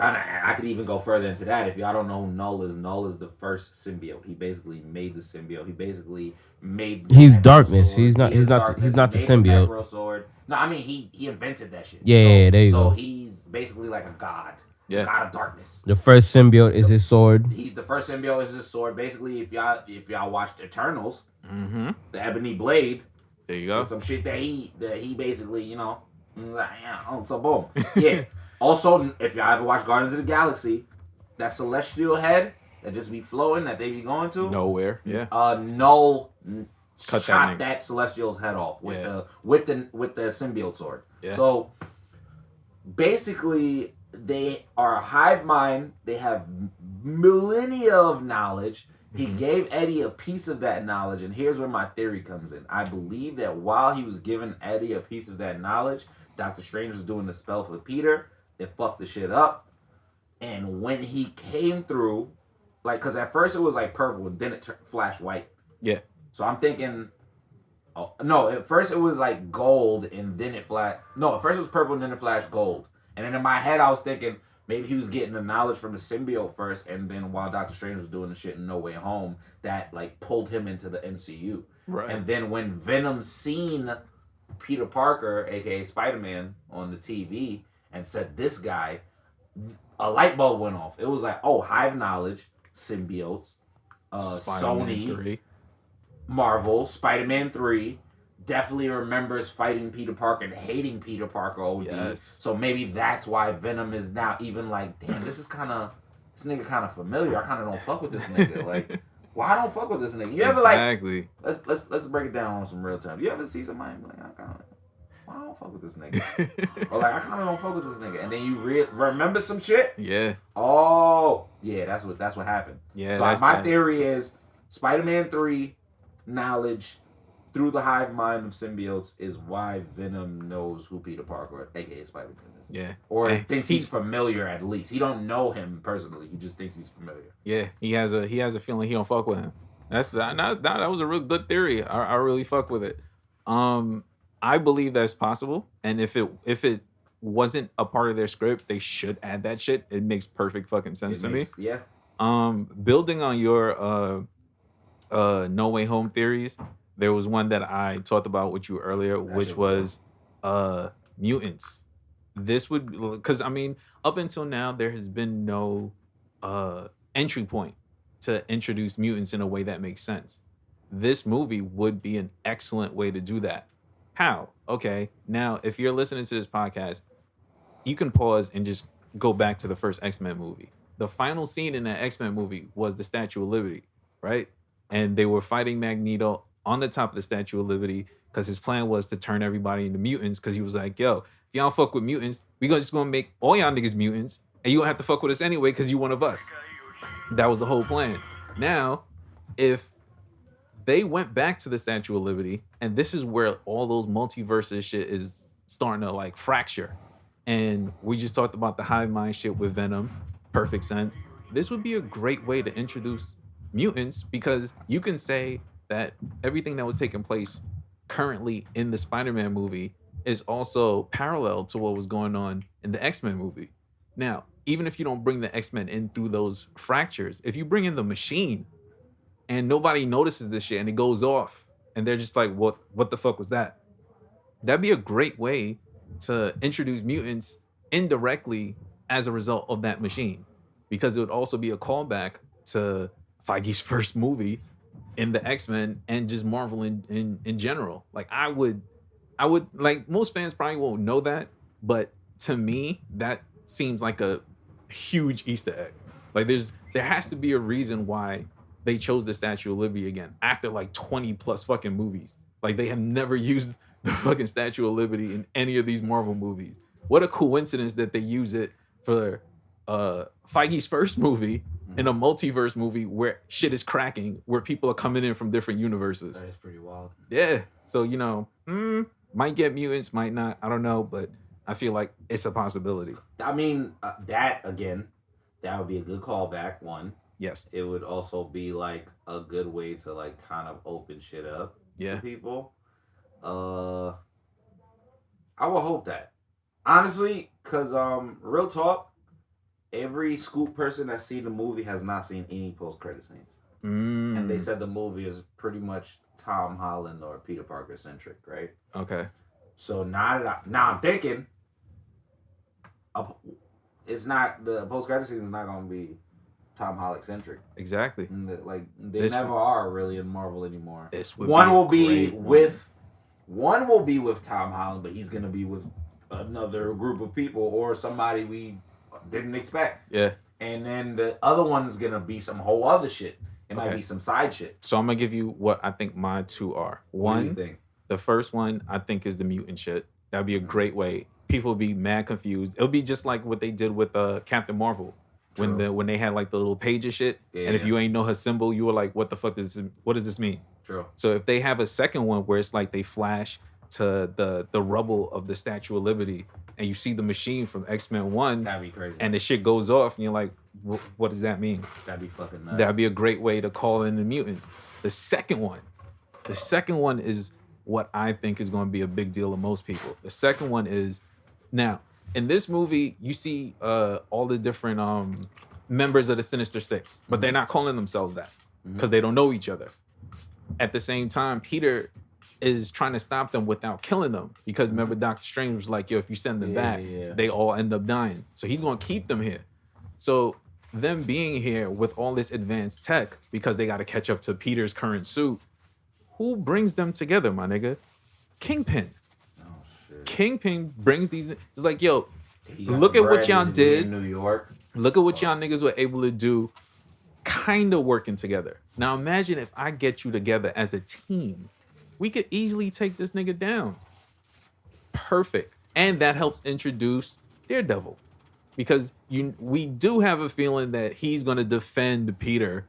Speaker 2: I could even go further into that. If y'all don't know who Null is the first symbiote. He basically made the symbiote. He basically made.
Speaker 3: He's
Speaker 2: Macro
Speaker 3: darkness.
Speaker 2: Sword.
Speaker 3: He's not.
Speaker 2: He
Speaker 3: He's
Speaker 2: is
Speaker 3: not.
Speaker 2: darkness.
Speaker 3: He's not the
Speaker 2: He made
Speaker 3: symbiote.
Speaker 2: Macro Sword. No, I mean he invented that shit.
Speaker 3: Yeah, there you
Speaker 2: so
Speaker 3: go.
Speaker 2: he's basically like a god.
Speaker 4: Yeah.
Speaker 2: God of darkness.
Speaker 3: The first symbiote is his sword.
Speaker 2: He's the first symbiote is his sword. Basically, if y'all watched Eternals,
Speaker 4: Mm-hmm.
Speaker 2: the Ebony Blade,
Speaker 4: There you go.
Speaker 2: some shit that he basically, so boom. Yeah. Also, if y'all ever watched Guardians of the Galaxy, that celestial head that just be floating that they be going to,
Speaker 4: Nowhere. Yeah.
Speaker 2: Null
Speaker 4: Cut
Speaker 2: shot
Speaker 4: that
Speaker 2: that celestial's head off with
Speaker 4: Yeah.
Speaker 2: the symbiote sword.
Speaker 4: Yeah.
Speaker 2: So basically, they are a hive mind. They have millennia of knowledge. He gave Eddie a piece of that knowledge, and here's where my theory comes in. I believe that while he was giving Eddie a piece of that knowledge, Doctor Strange was doing the spell for Peter. It fucked the shit up. And when he came through, like, because at first it was like purple, and then it flashed white.
Speaker 4: Yeah.
Speaker 2: So I'm thinking, oh no, at first it was like gold, and then it flashed. No, at first it was purple, and then it flashed gold. And then in my head I was thinking, maybe he was getting the knowledge from the symbiote first, and then while Doctor Strange was doing the shit in No Way Home, that like pulled him into the MCU.
Speaker 4: Right.
Speaker 2: And then when Venom seen Peter Parker, aka Spider-Man, on the TV and said, "This guy," a light bulb went off. It was like, oh, hive knowledge, symbiotes,
Speaker 4: Spider-Man
Speaker 2: Sony,
Speaker 4: 3.
Speaker 2: Marvel, Spider-Man 3. Definitely remembers fighting Peter Parker and hating Peter Parker OD.
Speaker 4: Yes.
Speaker 2: So maybe that's why Venom is now even like, damn, this nigga kind of familiar. I kind of don't fuck with this nigga. Like, Well, I don't fuck with this nigga. You ever like?
Speaker 4: Exactly.
Speaker 2: Let's break it down on some real terms. You ever see somebody like, I don't fuck with this nigga, or like I kind of don't fuck with this nigga, and then you remember some shit.
Speaker 4: Yeah.
Speaker 2: Oh, yeah, that's what happened.
Speaker 4: Yeah.
Speaker 2: So my theory is Spider-Man 3 knowledge through the hive mind of symbiotes is why Venom knows who Peter Parker, aka Spider-Man, is.
Speaker 4: Yeah.
Speaker 2: Or thinks he's familiar at least. He don't know him personally. He just thinks he's familiar.
Speaker 4: Yeah. He has a feeling he don't fuck with him. That was a real good theory. I really fuck with it. I believe that's possible, and if it wasn't a part of their script, they should add that shit. It makes perfect fucking sense to me.
Speaker 2: Yeah.
Speaker 4: Building on your No Way Home theories, there was one that I talked about with you earlier, which was mutants. This would, because I mean, up until now there has been no entry point to introduce mutants in a way that makes sense. This movie would be an excellent way to do that. How? Okay, now if you're listening to this podcast, you can pause and just go back to the first X-Men movie. The final scene in that X-Men movie was the Statue of Liberty, right? And they were fighting Magneto on the top of the Statue of Liberty because his plan was to turn everybody into mutants, because he was like, yo, if y'all fuck with mutants, we just gonna make all y'all niggas mutants, and you don't have to fuck with us anyway because you one of us. That was the whole plan. Now, if they went back to the Statue of Liberty, and this is where all those multiverses shit is starting to like fracture. And we just talked about the hive mind shit with Venom. Perfect sense. This would be a great way to introduce mutants, because you can say that everything that was taking place currently in the Spider-Man movie is also parallel to what was going on in the X-Men movie. Now, even if you don't bring the X-Men in through those fractures, if you bring in the Machine and nobody notices this shit and it goes off and they're just like, what the fuck was that? That'd be a great way to introduce mutants indirectly as a result of that Machine, because it would also be a callback to Feige's first movie in the X-Men and just Marvel in general. Like I would like, most fans probably won't know that, but to me that seems like a huge Easter egg. Like there has to be a reason why they chose the Statue of Liberty again after like 20 plus fucking movies. Like they have never used the fucking Statue of Liberty in any of these Marvel movies. What a coincidence that they use it for Feige's first movie in a multiverse movie where shit is cracking, where people are coming in from different universes.
Speaker 2: That is pretty wild.
Speaker 4: Yeah. So, might get mutants, might not. I don't know, but I feel like it's a possibility.
Speaker 2: I mean, that would be a good callback, one.
Speaker 4: Yes.
Speaker 2: It would also be like a good way to like kind of open shit up to people. I would hope that. Honestly, because real talk, every Scoop person that's seen the movie has not seen any post-credit scenes. And they said the movie is pretty much Tom Holland or Peter Parker centric, right?
Speaker 4: Okay.
Speaker 2: So now I'm thinking, it's not, the post-credit scene is not going to be Tom Holland centric.
Speaker 4: Exactly.
Speaker 2: Like they never are really in Marvel anymore.
Speaker 4: One
Speaker 2: will be with Tom Holland, but he's going to be with another group of people or somebody we didn't expect.
Speaker 4: Yeah.
Speaker 2: And then the other one is gonna be some whole other shit. It might be some side shit.
Speaker 4: So I'm gonna give you what I think my two are. One,
Speaker 2: what do you think?
Speaker 4: The first one I think is the mutant shit. That'd be a great way. People would be mad confused. It'll be just like what they did with Captain Marvel. When they had like the little page of shit. Yeah, and if you ain't know her symbol, you were like, what the fuck does this mean?
Speaker 2: True.
Speaker 4: So if they have a second one where it's like they flash to the rubble of the Statue of Liberty, and you see the Machine from X-Men 1,
Speaker 2: that'd be crazy.
Speaker 4: And the shit goes off, and you're like, what does that mean?
Speaker 2: That'd be fucking nuts.
Speaker 4: That'd be a great way to call in the mutants. The second one is what I think is going to be a big deal to most people. The second one is, now, in this movie, you see all the different members of the Sinister Six, but they're not calling themselves that because they don't know each other. At the same time, Peter is trying to stop them without killing them, because remember Doctor Strange was like, yo, if you send them back, they all end up dying. So he's going to keep them here. So them being here with all this advanced tech, because they got to catch up to Peter's current suit, who brings them together, my nigga? Kingpin.
Speaker 2: Oh, shit.
Speaker 4: Kingpin brings these. It's like, yo, look at what y'all did.
Speaker 2: In New York.
Speaker 4: Look at what y'all niggas were able to do kind of working together. Now imagine if I get you together as a team. We could easily take this nigga down. Perfect. And that helps introduce Daredevil. Because we do have a feeling that he's going to defend Peter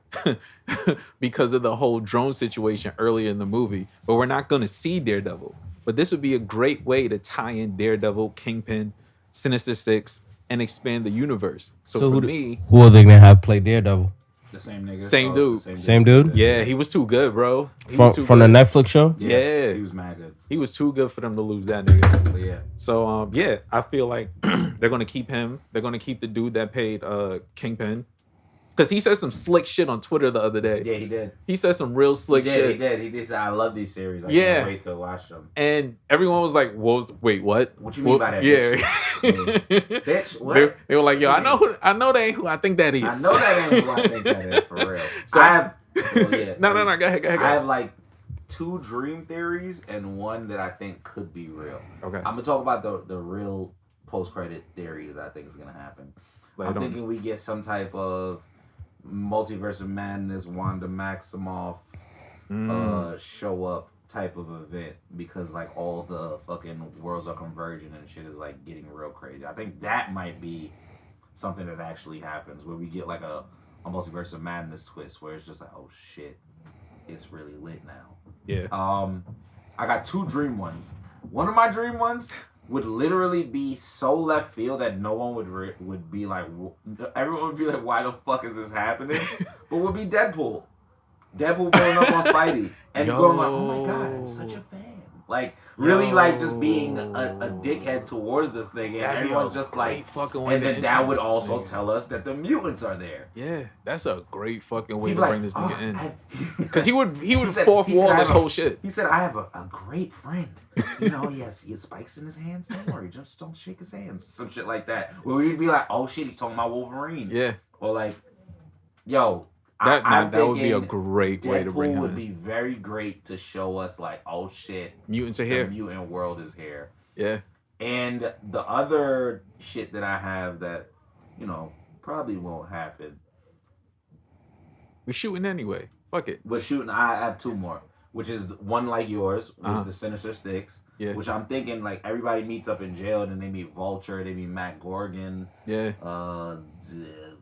Speaker 4: because of the whole drone situation earlier in the movie. But we're not going to see Daredevil. But this would be a great way to tie in Daredevil, Kingpin, Sinister Six, and expand the universe. So for me...
Speaker 3: Who are they going to have play Daredevil?
Speaker 2: The same nigga.
Speaker 4: Same dude.
Speaker 3: Same dude?
Speaker 4: Yeah, he was too good, bro.
Speaker 3: From the Netflix show?
Speaker 4: Yeah.
Speaker 2: He was mad good.
Speaker 4: He was too good for them to lose that nigga.
Speaker 2: But yeah.
Speaker 4: So, yeah, I feel like they're going to keep him. They're going to keep the dude that paid Kingpin. Because he said some slick shit on Twitter the other day.
Speaker 2: Yeah, he did.
Speaker 4: He said some real slick shit.
Speaker 2: He did say, I love these series. I can't wait to watch them.
Speaker 4: And everyone was like, wait, what?
Speaker 2: What you mean by that?
Speaker 4: Yeah.
Speaker 2: Bitch, what?
Speaker 4: They were like, yo, I know that ain't who I think that is.
Speaker 2: I know that ain't who I think that is, for real.
Speaker 4: So
Speaker 2: I have... Well, yeah,
Speaker 4: no, go ahead.
Speaker 2: I have like 2 dream theories and one that I think could be real.
Speaker 4: Okay.
Speaker 2: I'm going to talk about the real post-credit theory that I think is going to happen. I'm thinking we get some type of Multiverse of Madness, Wanda Maximoff show up type of event because like all the fucking worlds are converging and shit is like getting real crazy. I think that might be something that actually happens where we get like a Multiverse of Madness twist where it's just like, oh shit, it's really lit now.
Speaker 4: Yeah.
Speaker 2: I got 2 dream ones. One of my dream ones would literally be so left field that no one would be like, everyone would be like, why the fuck is this happening? But would be Deadpool. Deadpool going up on Spidey and going like, oh my god, I'm such a fan. Like really like just being a dickhead towards this thing and everyone's just like, and then that would also tell us that the mutants are there.
Speaker 4: Yeah, that's a great fucking way to bring this nigga in. Because he would
Speaker 2: said,
Speaker 4: fourth wall this whole shit.
Speaker 2: He said, I have a great friend. You know, he has spikes in his hands. Don't worry, just don't shake his hands. Some shit like that. Where we'd be like, oh shit, he's talking about Wolverine.
Speaker 4: Yeah.
Speaker 2: Or like, yo,
Speaker 4: that would be a great way to bring him in.
Speaker 2: Deadpool would be very great to show us like, oh shit,
Speaker 4: mutants are here.
Speaker 2: The mutant world is here.
Speaker 4: Yeah. And
Speaker 2: the other shit that I have that, you know, probably won't happen.
Speaker 4: We're shooting anyway. Fuck it.
Speaker 2: We're shooting. I have 2 more, which is one like yours, which is the Sinister Six.
Speaker 4: Yeah.
Speaker 2: Which I'm thinking like everybody meets up in jail, and then they meet Vulture, they meet Matt Gorgon.
Speaker 4: Yeah.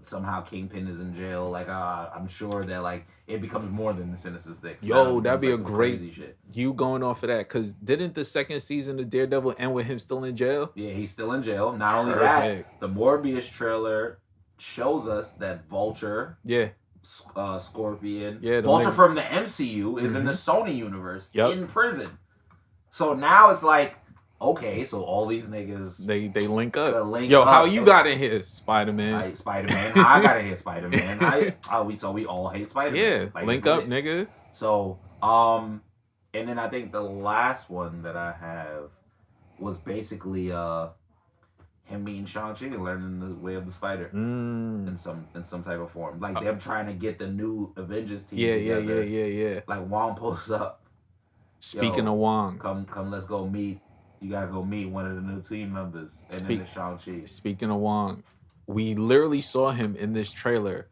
Speaker 2: Somehow Kingpin is in jail. Like I'm sure that like it becomes more than the Sinister Six.
Speaker 4: Yo, that'd be a great shit. You going off of that? Because didn't the second season of Daredevil end with him still in jail?
Speaker 2: Yeah, he's still in jail. Not only that, the Morbius trailer shows us that Vulture.
Speaker 4: Yeah.
Speaker 2: Scorpion.
Speaker 4: Yeah,
Speaker 2: Vulture from the MCU is in the Sony universe in prison. So now it's like, okay, so all these niggas
Speaker 4: they link up.
Speaker 2: Yo,
Speaker 4: how you got in here, Spider-Man?
Speaker 2: Spider-Man. I got in here, Spider-Man. We all hate Spider-Man.
Speaker 4: Yeah,
Speaker 2: like,
Speaker 4: link up, nigga.
Speaker 2: So, and then I think the last one that I have was basically him meeting Shang-Chi and learning the way of the spider in some type of form. Like them trying to get the new Avengers team together.
Speaker 4: Yeah.
Speaker 2: Like Wong pulls up.
Speaker 4: Speaking of Wong.
Speaker 2: Come, let's go meet. You gotta go meet one of the new team members. And then it's Shang-Chi.
Speaker 4: Speaking of Wong, we literally saw him in this trailer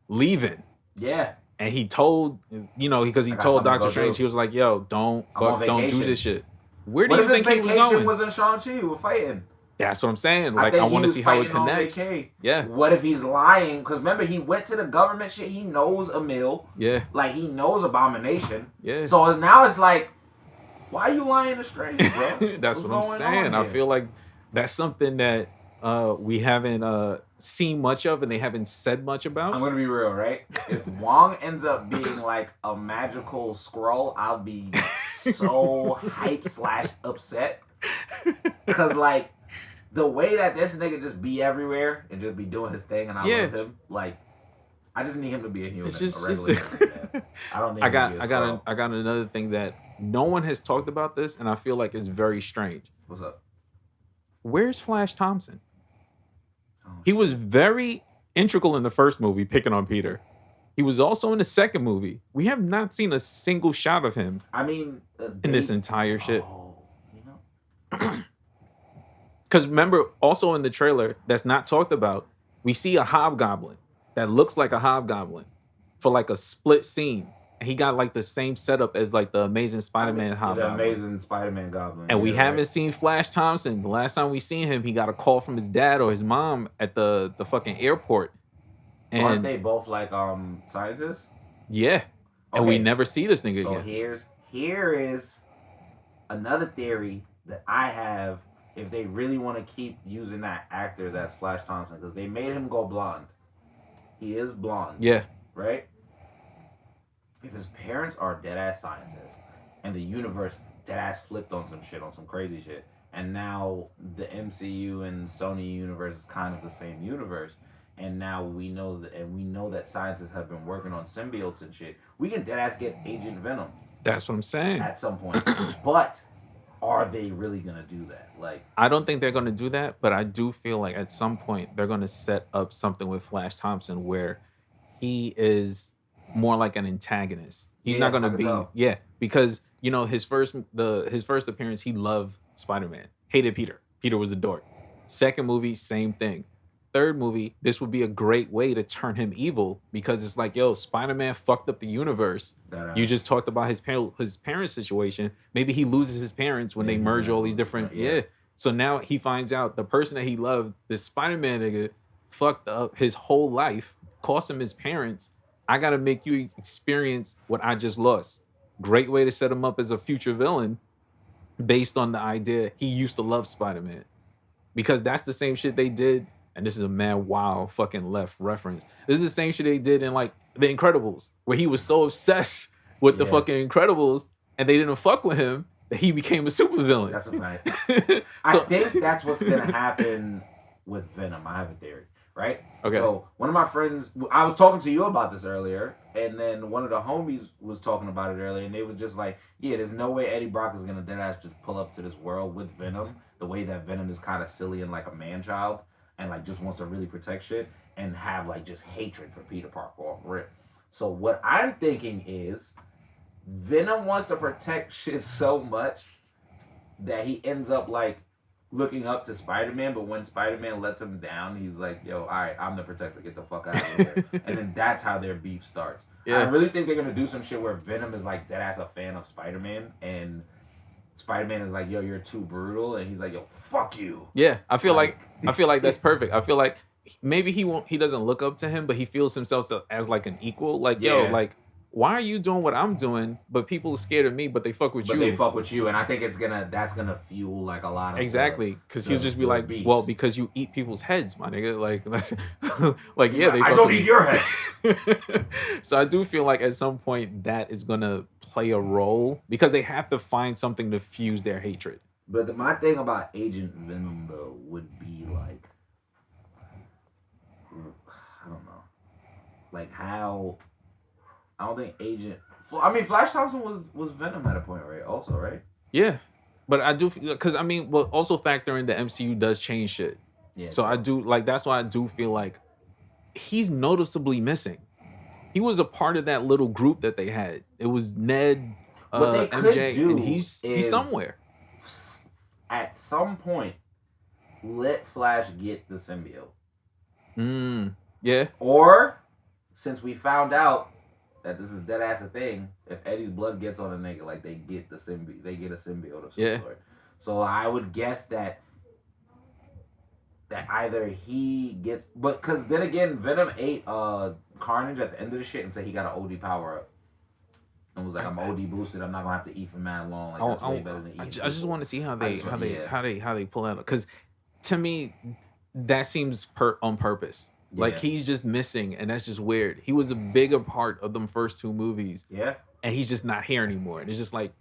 Speaker 4: leaving.
Speaker 2: Yeah.
Speaker 4: And he told, because he told Doctor Strange, he was like, yo, don't do this shit. Where do you think he was going?
Speaker 2: Was in Shang-Chi. We're fighting.
Speaker 4: That's what I'm saying. Like, I want to see how it connects. Yeah.
Speaker 2: What if he's lying? Because remember, he went to the government shit. He knows Emil.
Speaker 4: Yeah.
Speaker 2: Like, he knows Abomination.
Speaker 4: Yeah.
Speaker 2: So now it's like, why are you lying to Strange, bro?
Speaker 4: That's what I'm saying. I feel like that's something that we haven't seen much of and they haven't said much about.
Speaker 2: I'm going to be real, right? If Wong ends up being like a magical Skrull, I'll be so hyped / upset. Because, like, the way that this nigga just be everywhere and just be doing his thing and I love him, like, I just need him to be a human, a regular human. I don't need him to be a Skrull.
Speaker 4: I got another thing that no one has talked about this and I feel like it's very strange.
Speaker 2: What's up?
Speaker 4: Where's Flash Thompson? He was very integral in the first movie, picking on Peter. He was also in the second movie. We have not seen a single shot of him.
Speaker 2: I mean,
Speaker 4: in this entire shit.
Speaker 2: You know?
Speaker 4: Because remember, also in the trailer that's not talked about, we see a hobgoblin that looks like a hobgoblin. for like a split scene. And he got like the same setup as like the Amazing Spider-Man
Speaker 2: The
Speaker 4: Hobgoblin.
Speaker 2: Amazing Spider-Man Goblin.
Speaker 4: And we
Speaker 2: yeah,
Speaker 4: haven't
Speaker 2: right.
Speaker 4: seen Flash Thompson. The last time we seen him, he got a call from his dad or his mom at the fucking airport. And
Speaker 2: Aren't they both like scientists?
Speaker 4: yeah. And we
Speaker 2: Okay.
Speaker 4: never see this nigga
Speaker 2: So
Speaker 4: again.
Speaker 2: here is another theory that I have. If they really want to keep using that actor that's Flash Thompson, because they made him go blonde. He is blonde.
Speaker 4: Yeah.
Speaker 2: Right? If his parents are dead ass scientists and the universe dead ass flipped on some shit, on some crazy shit, and now the MCU and Sony universe is kind of the same universe, and now we know that scientists have been working on symbiotes and shit, we can dead ass get Agent Venom
Speaker 4: That's what I'm saying.
Speaker 2: at some point. But are they really gonna do that? Like,
Speaker 4: I don't think they're gonna do that, but I do feel like at some point they're gonna set up something with Flash Thompson where he is more like an antagonist. He's
Speaker 2: Yeah,
Speaker 4: not gonna
Speaker 2: I can
Speaker 4: be
Speaker 2: tell.
Speaker 4: because you know his first appearance, he loved Spider-Man, hated Peter. Peter was a dork. Second movie, same thing. Third movie, this would be a great way to turn him evil because it's like, yo, Spider-Man fucked up the universe. You just talked about his parents situation. Maybe he loses his parents when
Speaker 2: Yeah,
Speaker 4: they
Speaker 2: he
Speaker 4: merge
Speaker 2: does
Speaker 4: all
Speaker 2: lose
Speaker 4: these
Speaker 2: his
Speaker 4: different
Speaker 2: parents, yeah.
Speaker 4: So now he finds out the person that he loved, this Spider-Man nigga, fucked up his whole life, cost him his parents. I gotta make you experience what I just lost. Great way to set him up as a future villain based on the idea he used to love Spider-Man. Because that's the same shit they did, and this is a mad wild fucking left reference. This is the same shit they did in like The Incredibles, where he was so obsessed with the
Speaker 2: Yeah.
Speaker 4: fucking Incredibles and they didn't fuck with him that he became a supervillain.
Speaker 2: that's a fact. I
Speaker 4: So
Speaker 2: think that's what's gonna happen with Venom. I have a theory, right?
Speaker 4: Okay.
Speaker 2: So one of my friends, I was talking to you about this earlier, and then one of the homies was talking about it earlier, and they was just like, "Yeah, there's no way Eddie Brock is gonna deadass just pull up to this world with Venom. The way that Venom is kind of silly and like a man child, and like just wants to really protect shit, and have like just hatred for Peter Parker off rip." So what I'm thinking is, Venom wants to protect shit so much that he ends up like looking up to Spider-Man, but when Spider-Man lets him down, he's like, yo, all right, I'm the protector, get the fuck out of here. And then that's how their beef starts. I
Speaker 4: yeah,
Speaker 2: really think they're gonna do some shit where Venom is like dead ass a fan of Spider-Man, and Spider-Man is like, yo, you're too brutal, and he's like, yo, fuck you.
Speaker 4: yeah. I feel like that's perfect. I feel like maybe he doesn't look up to him, but he feels himself as like an equal. Like, yo,
Speaker 2: Yeah.
Speaker 4: like, why are you doing what I'm doing, but people are scared of me, but they fuck with
Speaker 2: But
Speaker 4: you?
Speaker 2: they fuck with you, and I think that's gonna fuel like a lot of
Speaker 4: Exactly, because he'll just be like,
Speaker 2: beefs.
Speaker 4: well, because you eat people's heads, my nigga. Like, that's, like, yeah, they
Speaker 2: I
Speaker 4: fuck
Speaker 2: don't
Speaker 4: with
Speaker 2: eat
Speaker 4: me.
Speaker 2: your head.
Speaker 4: So I do feel like at some point that is gonna play a role because they have to find something to fuse their hatred.
Speaker 2: But my thing about Agent Venom though would be like, I don't know, like how I don't think Flash Thompson was Venom at a point, right? Also, right?
Speaker 4: Yeah, but I do because I mean, well, also factor in the MCU does change shit.
Speaker 2: Yeah.
Speaker 4: So I do like that's why I do feel like he's noticeably missing. He was a part of that little group that they had. It was Ned,
Speaker 2: What they could
Speaker 4: MJ,
Speaker 2: do
Speaker 4: and he's
Speaker 2: is-
Speaker 4: somewhere.
Speaker 2: At some point, let Flash get the symbiote,
Speaker 4: Yeah,
Speaker 2: or since we found out that this is dead ass a thing, if Eddie's blood gets on a nigga, like they get a symbiote of some
Speaker 4: Yeah.
Speaker 2: sort. So I would guess that either he gets, but because then again, Venom ate Carnage at the end of the shit and said he got an OD power up, and was like, I'm OD boosted, I'm not gonna have to eat for mad long. Like that's way better than eating.
Speaker 4: I just want to see how
Speaker 2: I just want-
Speaker 4: they pull out, because to me that seems on purpose. Like
Speaker 2: Yeah.
Speaker 4: he's just missing, and that's just weird. He was a bigger part of them first two movies,
Speaker 2: Yeah.
Speaker 4: and he's just not here anymore. And it's just like,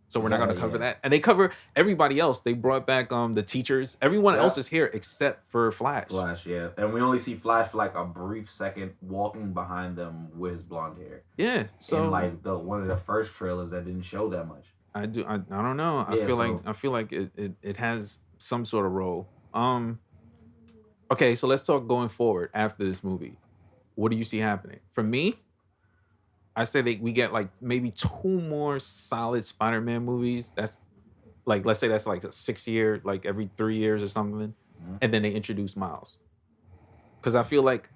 Speaker 4: so we're not
Speaker 2: Yeah,
Speaker 4: gonna cover
Speaker 2: yeah.
Speaker 4: that. And they cover everybody else. They brought back the teachers. Everyone
Speaker 2: Yeah.
Speaker 4: else is here except for Flash.
Speaker 2: Flash, yeah. And we only see Flash for like a brief second walking behind them with his blonde hair.
Speaker 4: Yeah. So
Speaker 2: in like one of the first trailers that didn't show that much.
Speaker 4: I don't know.
Speaker 2: Yeah,
Speaker 4: I feel like it has some sort of role. Okay, so let's talk going forward after this movie. What do you see happening? For me, I say that we get like maybe 2 more solid Spider-Man movies. That's like, let's say that's like a 6-year, like every 3 years or something. And then they introduce Miles. Because I feel like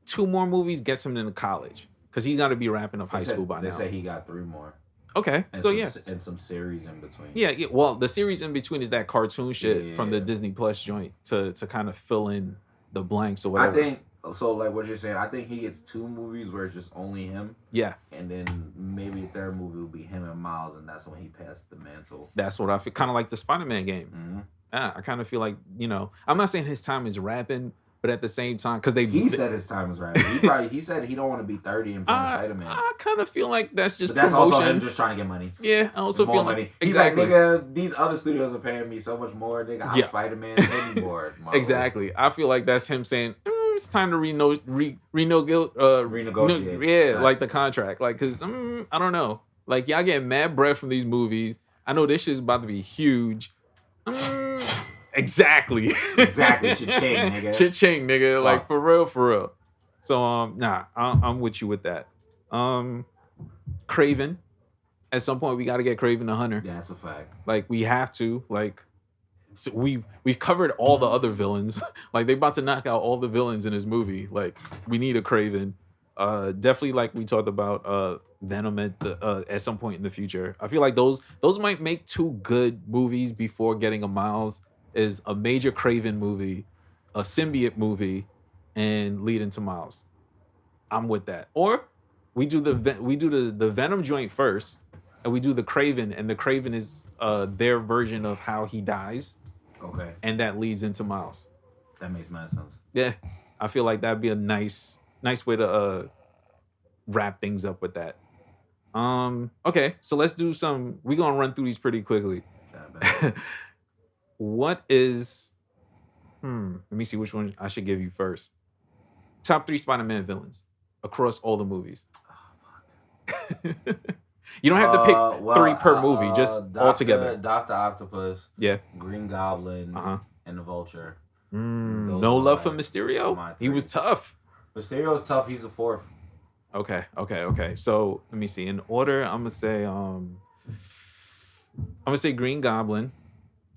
Speaker 4: 2 more movies gets him into college. because he's got to be wrapping up high
Speaker 2: They said-
Speaker 4: school by
Speaker 2: They
Speaker 4: now.
Speaker 2: say he got 3 more.
Speaker 4: Okay,
Speaker 2: And
Speaker 4: so
Speaker 2: some,
Speaker 4: yeah,
Speaker 2: and some series in between.
Speaker 4: yeah. Well, the series in between is that cartoon shit from the
Speaker 2: Yeah.
Speaker 4: Disney Plus joint to kind of fill in the blanks or
Speaker 2: I
Speaker 4: whatever.
Speaker 2: think so. Like what you're saying, I think he gets 2 movies where it's just only him,
Speaker 4: Yeah,
Speaker 2: and then maybe a 3rd movie will be him and Miles, and that's when he passed the mantle.
Speaker 4: that's what I feel. Kind of like the Spider-Man game.
Speaker 2: Mm-hmm.
Speaker 4: Yeah, I kind of feel like, I'm not saying his time is rapping, but at the same time, because
Speaker 2: He said his time was right. He said he don't want to be 30 and playing Spider-Man.
Speaker 4: I kind of feel like that's just
Speaker 2: But that's
Speaker 4: promotion.
Speaker 2: also him just trying to get money.
Speaker 4: Yeah, I also
Speaker 2: More
Speaker 4: feel
Speaker 2: money.
Speaker 4: like
Speaker 2: He's
Speaker 4: exactly.
Speaker 2: like, nigga, these other studios are paying me so much more. Nigga, I'm
Speaker 4: Yeah.
Speaker 2: Spider-Man. Pay me more. Marvel.
Speaker 4: Exactly. I feel like that's him saying it's time to renegotiate.
Speaker 2: Renegotiate.
Speaker 4: Like the contract. Like, cause I don't know. Like y'all getting mad bread from these movies. I know this shit's about to be huge. Exactly.
Speaker 2: Exactly. Cha-ching, nigga.
Speaker 4: Cha-ching, nigga.
Speaker 2: Fuck.
Speaker 4: Like for real. So I'm with you with that. Craven. At some point we got to get Craven the Hunter.
Speaker 2: Yeah, that's a fact.
Speaker 4: Like we have to. Like so we've covered all the other villains. Like they about to knock out all the villains in this movie. Like we need a Craven. Definitely like we talked about Venom at some point in the future. I feel like those might make 2 good movies before getting a Miles. Is a major Craven movie, a symbiote movie, and lead into Miles. I'm with that. Or we do the Venom joint first, and we do the Craven, and the Craven is their version of how he dies,
Speaker 2: Okay.
Speaker 4: and that leads into Miles.
Speaker 2: That makes mad sense.
Speaker 4: Yeah, I feel like that'd be a nice way to wrap things up with that. Okay, so let's do some. We're gonna run through these pretty quickly. What is let me see which one I should give you first. Top 3 Spider-Man villains across all the movies. You don't have to pick 3 per movie, just all together.
Speaker 2: Dr. Octopus,
Speaker 4: Yeah.
Speaker 2: Green Goblin,
Speaker 4: Uh-huh.
Speaker 2: and the Vulture.
Speaker 4: No
Speaker 2: are
Speaker 4: love for
Speaker 2: my
Speaker 4: Mysterio? He
Speaker 2: 3.
Speaker 4: was tough.
Speaker 2: Mysterio's tough. He's a 4th.
Speaker 4: Okay. So let me see. In order, I'm gonna say Green Goblin.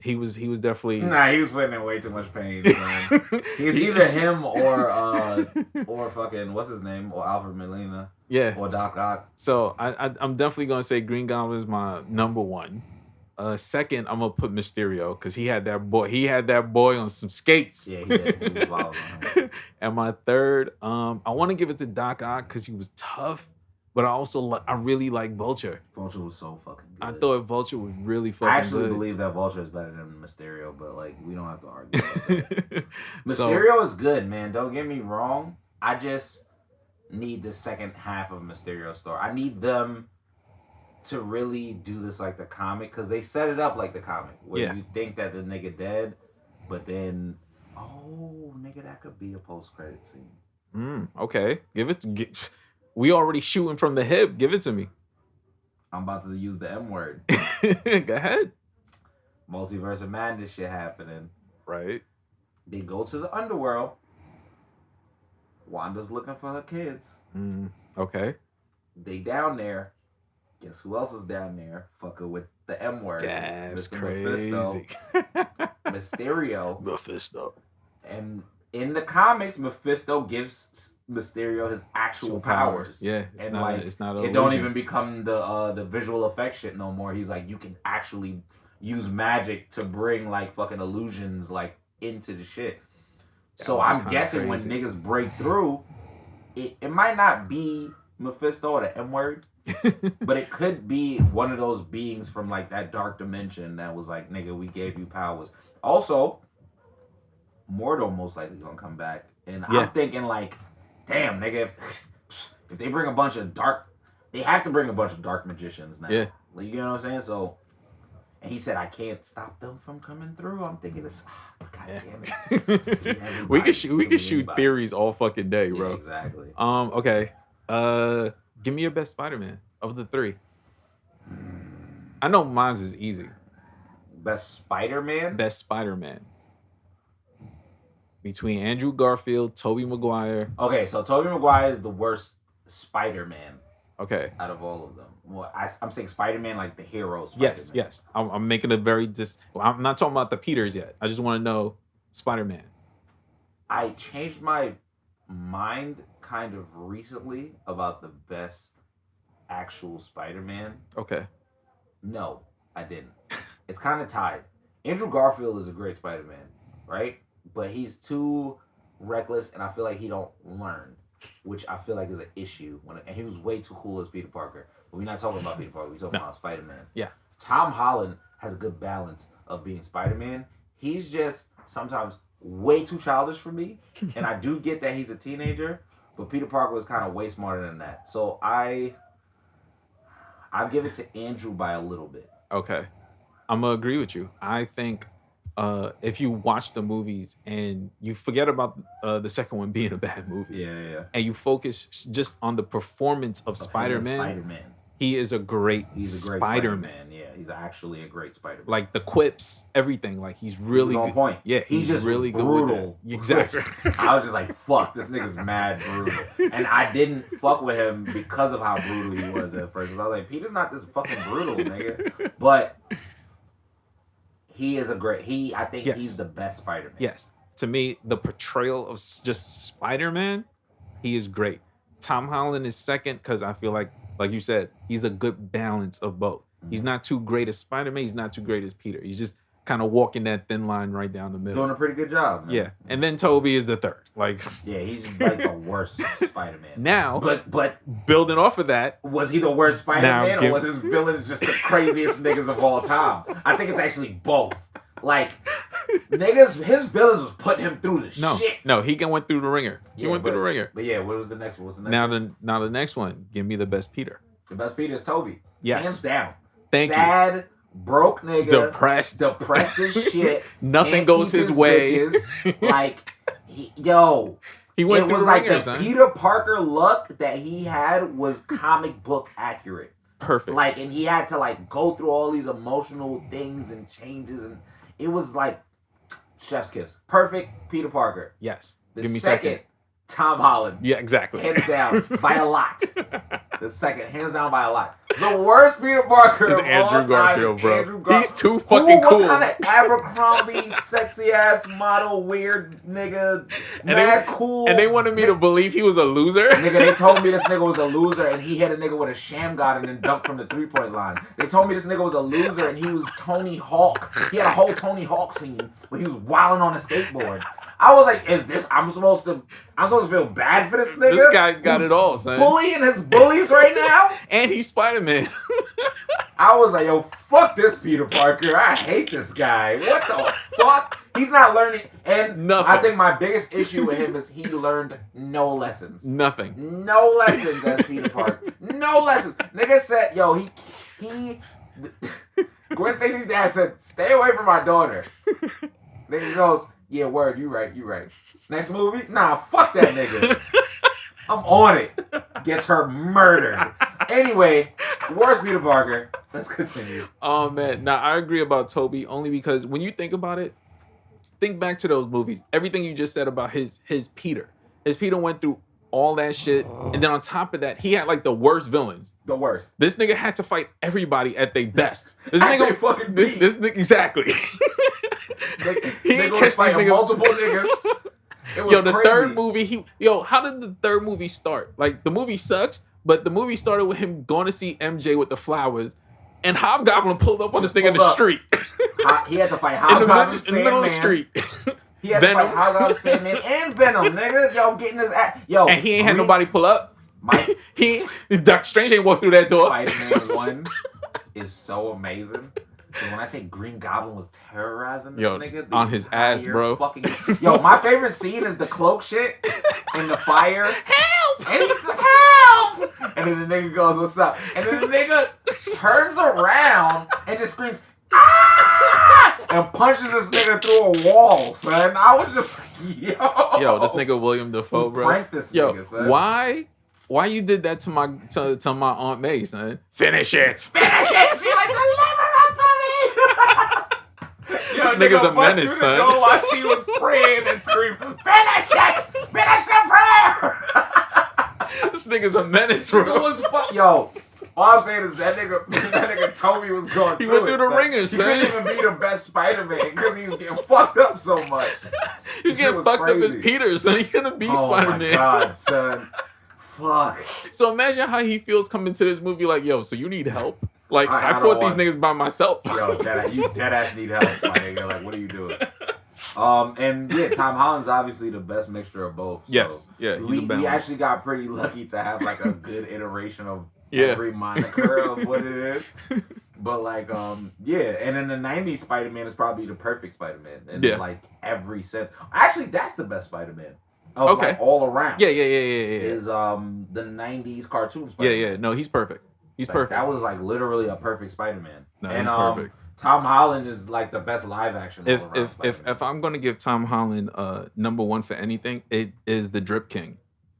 Speaker 4: He was definitely
Speaker 2: Nah, he was putting in way too much pain. Man. He's either him or fucking what's his name, or Alfred Molina,
Speaker 4: yeah.
Speaker 2: or Doc Ock.
Speaker 4: So I'm definitely gonna say Green Goblin is my number 1. Second, I'm gonna put Mysterio because he had that boy on some skates.
Speaker 2: Yeah, he did. He was wild on him.
Speaker 4: And my third, I want to give it to Doc Ock because he was tough, but I really like Vulture.
Speaker 2: Vulture was so fucking good.
Speaker 4: I thought Vulture was really fucking
Speaker 2: I actually
Speaker 4: good.
Speaker 2: believe that Vulture is better than Mysterio, but like we don't have to argue about that.
Speaker 4: So-
Speaker 2: Mysterio is good, man. Don't get me wrong. I just need the second half of Mysterio's story. I need them to really do this like the comic, because they set it up like the comic, where
Speaker 4: Yeah.
Speaker 2: you think that the nigga dead, but then nigga, that could be a post-credit scene.
Speaker 4: Okay, we already shooting from the hip. Give it to me.
Speaker 2: I'm about to use the M word.
Speaker 4: Go ahead.
Speaker 2: Multiverse of Madness shit happening.
Speaker 4: Right.
Speaker 2: They go to the underworld. Wanda's looking for her kids.
Speaker 4: Okay.
Speaker 2: They down there. Guess who else is down there? Fucker with the M word.
Speaker 4: That's
Speaker 2: Mr.
Speaker 4: crazy.
Speaker 2: Mysterio.
Speaker 4: Mephisto.
Speaker 2: And in the comics, Mephisto gives Mysterio his actual powers.
Speaker 4: Yeah,
Speaker 2: It's
Speaker 4: it's not
Speaker 2: it don't even become the visual effect shit no more. He's like, you can actually use magic to bring like fucking illusions like into the shit. So
Speaker 4: Yeah,
Speaker 2: I'm
Speaker 4: kinda
Speaker 2: guessing
Speaker 4: crazy.
Speaker 2: when niggas break through, it might not be Mephisto or the M word, but it could be one of those beings from like that dark dimension that was like, nigga, we gave you powers. Also, Mordo most likely gonna come back, and
Speaker 4: Yeah.
Speaker 2: I'm thinking like, damn, nigga, if they bring a bunch of dark, they have to bring a bunch of dark magicians now.
Speaker 4: Yeah.
Speaker 2: Like, you know what I'm saying? So, and he said, I can't stop them from coming through. I'm thinking this, god damn it.
Speaker 4: we could shoot theories all fucking day,
Speaker 2: Yeah,
Speaker 4: bro.
Speaker 2: exactly.
Speaker 4: Okay. Give me your best Spider-Man of the 3. I know mine's is easy.
Speaker 2: Best Spider-Man?
Speaker 4: Best Spider-Man. Between Andrew Garfield, Tobey Maguire.
Speaker 2: Okay, so Tobey Maguire is the worst Spider-Man
Speaker 4: Okay.
Speaker 2: out of all of them. Well, I'm saying Spider-Man like the hero Spider-Man.
Speaker 4: Yes. I'm making a very I'm not talking about the Peters yet. I just want to know Spider-Man.
Speaker 2: I changed my mind kind of recently about the best actual Spider-Man.
Speaker 4: Okay.
Speaker 2: No, I didn't. It's kind of tied. Andrew Garfield is a great Spider-Man, right? But he's too reckless, and I feel like he don't learn, which I feel like is an issue. And he was way too cool as Peter Parker. But we're not talking about Peter Parker. We're talking about Spider-Man.
Speaker 4: Yeah.
Speaker 2: Tom Holland has a good balance of being Spider-Man. He's just sometimes way too childish for me, and I do get that he's a teenager, but Peter Parker was kind of way smarter than that. So I'd give it to Andrew by a little bit.
Speaker 4: Okay. I'm going to agree with you. I think if you watch the movies and you forget about the second one being a bad movie,
Speaker 2: Yeah.
Speaker 4: and you focus just on the performance of Spider-Man, he is a great Spider-Man.
Speaker 2: Yeah, he's actually a great Spider-Man.
Speaker 4: Like the quips, everything. Like he's really
Speaker 2: on
Speaker 4: good.
Speaker 2: point.
Speaker 4: Yeah,
Speaker 2: he's just
Speaker 4: really
Speaker 2: brutal.
Speaker 4: Good with that. Exactly.
Speaker 2: I was just like, fuck, this nigga's mad brutal. And I didn't fuck with him because of how brutal he was at first. I was like, Peter's not this fucking brutal, nigga. But he is I think he's the best Spider-Man.
Speaker 4: Yes. To me, the portrayal of just Spider-Man, he is great. Tom Holland is second because I feel like you said, he's a good balance of both. He's not too great as Spider-Man. He's not too great as Peter. He's just kind of walking that thin line right down the middle.
Speaker 2: Doing a pretty good job, man.
Speaker 4: Yeah. And then Tobey is the third.
Speaker 2: Yeah, he's like the worst Spider-Man.
Speaker 4: Now,
Speaker 2: but
Speaker 4: building off of that,
Speaker 2: was he the worst Spider-Man or was his villain just the craziest niggas of all time? I think it's actually both. Like, niggas, his villains was putting him through the shit.
Speaker 4: No, he went through the ringer. He went through the ringer.
Speaker 2: But yeah, what was the next one? What's the next one?
Speaker 4: Now the next one, give me the best Peter.
Speaker 2: The best Peter is Tobey.
Speaker 4: Yes.
Speaker 2: Hands down.
Speaker 4: Thank you.
Speaker 2: Sad, broke nigga.
Speaker 4: Depressed
Speaker 2: as shit.
Speaker 4: Nothing goes his way.
Speaker 2: Like,
Speaker 4: he went through the
Speaker 2: like
Speaker 4: ringer,
Speaker 2: the
Speaker 4: son.
Speaker 2: Peter Parker look that he had was comic book accurate.
Speaker 4: Perfect.
Speaker 2: Like, and he had to like go through all these emotional things and changes, and it was like chef's kiss. Perfect Peter Parker.
Speaker 4: Yes.
Speaker 2: Give me second. Tom Holland.
Speaker 4: Yeah, exactly.
Speaker 2: Hands down by a lot. The second, hands down by a lot. The worst Peter Parker
Speaker 4: is
Speaker 2: of
Speaker 4: Andrew
Speaker 2: all
Speaker 4: Garfield,
Speaker 2: time
Speaker 4: bro.
Speaker 2: Andrew Garfield.
Speaker 4: He's too fucking cool.
Speaker 2: What kind of Abercrombie, sexy ass model, weird nigga, mad cool.
Speaker 4: And they wanted me to believe he was a loser.
Speaker 2: Nigga, they told me this nigga was a loser and he hit a nigga with a sham god and then dunked from the 3-point line. They told me this nigga was a loser and he was Tony Hawk. He had a whole Tony Hawk scene where he was wilding on a skateboard. I was like, I'm supposed to feel bad for this nigga?
Speaker 4: This guy's got it all, son.
Speaker 2: Bullying his bullies right now?
Speaker 4: And he's Spider-Man.
Speaker 2: I was like, yo, fuck this Peter Parker. I hate this guy. What the fuck? He's not learning. And
Speaker 4: nothing.
Speaker 2: I think my biggest issue with him is he learned no lessons.
Speaker 4: Nothing.
Speaker 2: No lessons as Peter Parker. No lessons. Nigga said, yo, he Gwen Stacy's dad said, stay away from my daughter. Nigga goes, yeah, word, you right. Next movie? Nah, fuck that nigga. I'm on it. Gets her murdered. Anyway, worst Peter Parker. Let's continue.
Speaker 4: Oh, man. Now, I agree about Tobey only because when you think about it, think back to those movies. Everything you just said about his Peter. His Peter went through all that shit. And then on top of that, he had like the worst villains.
Speaker 2: The worst.
Speaker 4: This nigga had to fight everybody at their best. This
Speaker 2: At
Speaker 4: nigga
Speaker 2: they fucking beat.
Speaker 4: This nigga, exactly.
Speaker 2: He ain't catch these multiple niggas. It was
Speaker 4: yo, the
Speaker 2: crazy.
Speaker 4: third movie, how did the third movie start? Like, the movie sucks, but the movie started with him going to see MJ with the flowers, and Hobgoblin pulled up on this nigga in the street.
Speaker 2: He had to fight Hobgoblin,
Speaker 4: in the middle of the street.
Speaker 2: He had to fight Hobgoblin, Sandman, and Venom, nigga. Yo, getting his ass. Yo,
Speaker 4: and he ain't had nobody pull up. Doctor Strange ain't walked through that door.
Speaker 2: Spider-Man 1 is so amazing. And when I say Green Goblin was terrorizing this nigga,
Speaker 4: on his ass, bro.
Speaker 2: Yo, my favorite scene is the cloak shit in the fire.
Speaker 4: Help!
Speaker 2: And he's like, help! And then the nigga goes, what's up? And then the nigga turns around and just screams, ah! And punches this nigga through a wall, son. I was just,
Speaker 4: yo, this nigga William Dafoe, bro.
Speaker 2: Pranked this nigga, son.
Speaker 4: Why you did that to my Aunt May, son? Finish it.
Speaker 2: Finish it! She like,
Speaker 4: this nigga's a menace, son.
Speaker 2: Go while she was praying and screamed, finish it! Finish the prayer!
Speaker 4: This nigga's a menace, bro.
Speaker 2: Yo, All I'm saying is that nigga Toby was going
Speaker 4: He
Speaker 2: through
Speaker 4: went through
Speaker 2: it,
Speaker 4: the
Speaker 2: son.
Speaker 4: ringer,
Speaker 2: He
Speaker 4: son.
Speaker 2: couldn't even be the best Spider-Man because he was getting fucked up so much.
Speaker 4: He was
Speaker 2: Shit
Speaker 4: getting
Speaker 2: was
Speaker 4: fucked up as
Speaker 2: crazy.
Speaker 4: Peter, son. He couldn't be Spider-Man.
Speaker 2: Oh my God, son. Fuck.
Speaker 4: So imagine how he feels coming to this movie like, yo, so you need help? Like,
Speaker 2: I
Speaker 4: I
Speaker 2: don't
Speaker 4: fought these
Speaker 2: want-
Speaker 4: niggas by myself.
Speaker 2: Yo, you dead ass need help, my nigga. Like, what are you doing? And yeah, Tom Holland's obviously the best mixture of both. So
Speaker 4: Yes, yeah, he's a
Speaker 2: we
Speaker 4: balance.
Speaker 2: actually got pretty lucky to have like a good iteration of
Speaker 4: Yeah.
Speaker 2: every moniker of what it is. But like, yeah, and in the '90s, Spider-Man is probably the perfect Spider-Man in
Speaker 4: Yeah.
Speaker 2: like every sense. Actually, that's the best Spider-Man. Of,
Speaker 4: Okay.
Speaker 2: like, all around.
Speaker 4: Yeah.
Speaker 2: Is the '90s cartoon Spider-Man.
Speaker 4: Yeah. No, he's perfect. He's
Speaker 2: Like,
Speaker 4: perfect.
Speaker 2: That was like literally a perfect Spider-Man.
Speaker 4: No,
Speaker 2: and
Speaker 4: he's perfect.
Speaker 2: Tom Holland is like the best live action.
Speaker 4: If
Speaker 2: all around Spider-Man.
Speaker 4: if I'm gonna give Tom Holland number one for anything, it is the Drip King.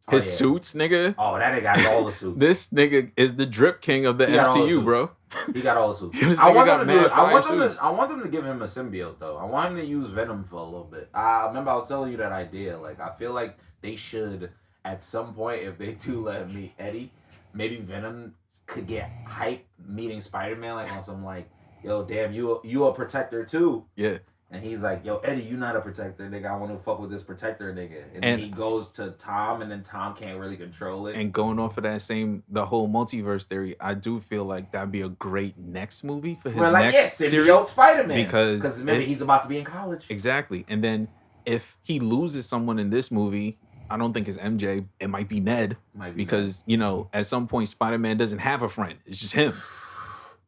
Speaker 2: Oh,
Speaker 4: His
Speaker 2: yeah.
Speaker 4: suits, nigga.
Speaker 2: Oh, that nigga got all the suits.
Speaker 4: This nigga is the Drip King of the
Speaker 2: He got all the
Speaker 4: MCU,
Speaker 2: suits.
Speaker 4: bro.
Speaker 2: He got all the suits.
Speaker 4: This
Speaker 2: I
Speaker 4: nigga
Speaker 2: want
Speaker 4: got
Speaker 2: them to do
Speaker 4: mad
Speaker 2: it.
Speaker 4: fire suits.
Speaker 2: I want them to give him a symbiote though. I want him to use Venom for a little bit. I remember I was telling you that idea. Like I feel like they should at some point, if they do let him meet Eddie, maybe Venom could get hype meeting Spider-Man like on some like, yo, damn, you a protector too.
Speaker 4: Yeah.
Speaker 2: And he's like, yo, Eddie, you not a protector, nigga. I want to fuck with this protector, nigga. And
Speaker 4: And-
Speaker 2: then he goes to Tom, and then Tom can't really control it.
Speaker 4: And going off of the whole multiverse theory, I do feel like that'd be a great next movie for his
Speaker 2: We're like,
Speaker 4: next
Speaker 2: yeah,
Speaker 4: series.
Speaker 2: symbiote Spider-Man.
Speaker 4: Because
Speaker 2: remember,
Speaker 4: it-
Speaker 2: he's about to be in college.
Speaker 4: Exactly. And then if he loses someone in this movie, I don't think it's MJ. It might be Ned.
Speaker 2: Might be
Speaker 4: Because, you know, at some point, Spider-Man doesn't have a friend. It's just him.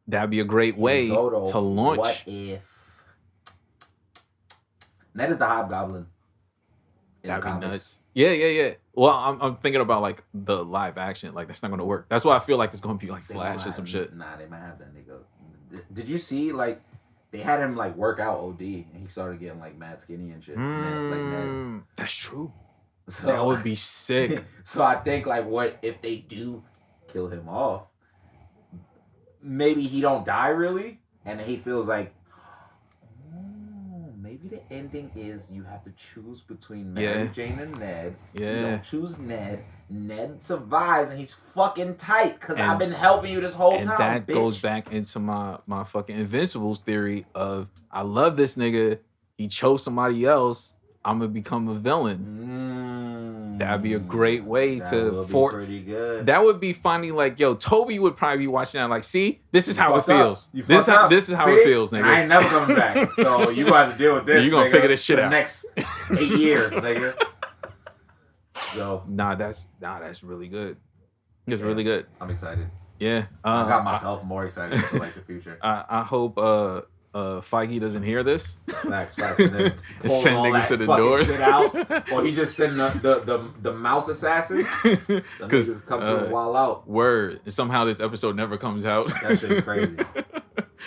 Speaker 4: That'd be a great way
Speaker 2: Dodo,
Speaker 4: to launch.
Speaker 2: What if Ned is the Hobgoblin? in the
Speaker 4: That'd be
Speaker 2: comics?
Speaker 4: nuts. Yeah. Well, I'm thinking about like the live action. Like that's not gonna work. That's why I feel like it's gonna be like
Speaker 2: They
Speaker 4: Flash
Speaker 2: might
Speaker 4: or some
Speaker 2: have-
Speaker 4: shit.
Speaker 2: Nah, they might have that nigga. Did you see like they had him like work out OD and he started getting like mad skinny and shit. Ned.
Speaker 4: That's true.
Speaker 2: So,
Speaker 4: That would be sick.
Speaker 2: So I think like what if they do kill him off? Maybe he don't die really, and he feels like, oh, maybe the ending is you have to choose between Mary
Speaker 4: Yeah.
Speaker 2: Jane and Ned. You
Speaker 4: Yeah.
Speaker 2: don't choose Ned. Ned survives and he's fucking tight because
Speaker 4: And-
Speaker 2: I've been helping you this whole
Speaker 4: And
Speaker 2: time.
Speaker 4: that
Speaker 2: bitch.
Speaker 4: goes back into my fucking Invincibles theory of I love this nigga. He chose somebody else. I'm gonna become a villain. That'd be a great way
Speaker 2: That
Speaker 4: to
Speaker 2: would be
Speaker 4: for
Speaker 2: pretty good.
Speaker 4: that would be funny. Like, yo, Toby would probably be watching that. Like, see, this is
Speaker 2: You
Speaker 4: how it
Speaker 2: fucked up.
Speaker 4: feels.
Speaker 2: You
Speaker 4: This is
Speaker 2: fucked
Speaker 4: how
Speaker 2: up.
Speaker 4: this is how
Speaker 2: See?
Speaker 4: it feels,
Speaker 2: And
Speaker 4: nigga.
Speaker 2: I ain't never coming back. So you got to deal with this.
Speaker 4: You gonna
Speaker 2: nigga,
Speaker 4: figure this shit
Speaker 2: for
Speaker 4: out.
Speaker 2: the next 8 years, nigga. So
Speaker 4: Nah, that's really good. It's
Speaker 2: Yeah.
Speaker 4: really good.
Speaker 2: I'm excited.
Speaker 4: Yeah.
Speaker 2: I got myself more excited for like the future.
Speaker 4: I hope Feige doesn't hear this.
Speaker 2: Facts. And then pulls
Speaker 4: Send
Speaker 2: all
Speaker 4: niggas
Speaker 2: that
Speaker 4: to the
Speaker 2: fucking
Speaker 4: door.
Speaker 2: shit out, or he just send the mouse assassons. The
Speaker 4: 'Cause,
Speaker 2: niggas come through the wall out.
Speaker 4: Word. Somehow this episode never comes out.
Speaker 2: That shit's crazy.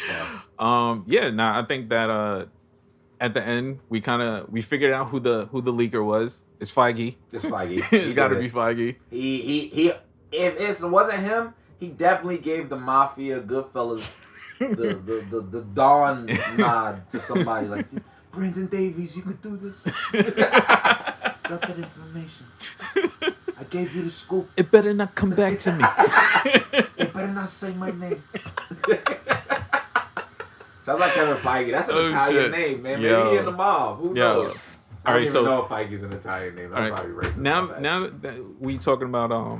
Speaker 2: Yeah.
Speaker 4: I think that at the end we figured out who the leaker was. It's Feige.
Speaker 2: Just Feige.
Speaker 4: It's got to be Feige.
Speaker 2: He. If it wasn't him, he definitely gave the mafia Goodfellas the dawn nod to somebody like Brandon Davies. You could do this. Got that information. I gave you the scoop.
Speaker 4: It better not come back to me.
Speaker 2: You better not say my name. Sounds like Kevin Feige. That's an
Speaker 4: Oh,
Speaker 2: Italian
Speaker 4: shit.
Speaker 2: name, man.
Speaker 4: Yo.
Speaker 2: Maybe he in the mob. Who
Speaker 4: Yo.
Speaker 2: knows? I
Speaker 4: All
Speaker 2: don't
Speaker 4: right,
Speaker 2: even
Speaker 4: so
Speaker 2: know if Feige's an Italian name. That's
Speaker 4: all right,
Speaker 2: probably racist. My bad.
Speaker 4: now that we talking about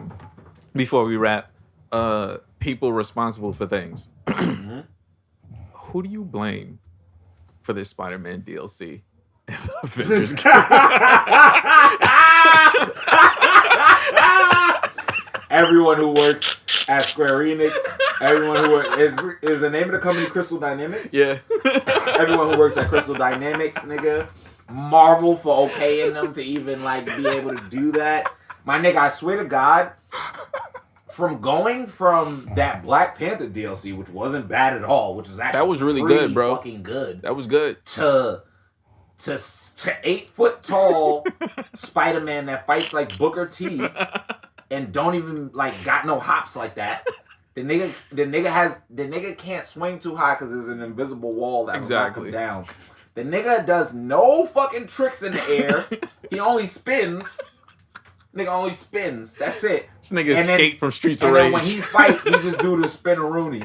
Speaker 4: before we wrap, people responsible for things.
Speaker 2: Mm-hmm.
Speaker 4: Who do you blame for this Spider-Man DLC? Avengers
Speaker 2: Everyone who works at Square Enix, everyone who is the name of the company Crystal Dynamics.
Speaker 4: Yeah.
Speaker 2: Everyone who works at Crystal Dynamics, nigga. Marvel for okaying them to even like be able to do that. My nigga, I swear to God, from going from that Black Panther DLC, which wasn't bad at all, which is actually
Speaker 4: That was really
Speaker 2: pretty
Speaker 4: good, bro.
Speaker 2: fucking good.
Speaker 4: That was good.
Speaker 2: To 8 foot tall Spider-Man that fights like Booker T and don't even like got no hops like that. The nigga can't swing too high because there's an invisible wall that will knock him down. The nigga does no fucking tricks in the air. He only spins. Nigga only spins. That's it.
Speaker 4: This nigga
Speaker 2: And then-
Speaker 4: escaped from Streets of
Speaker 2: And
Speaker 4: Rage.
Speaker 2: then when he fight, he just do the spin-a-rooney.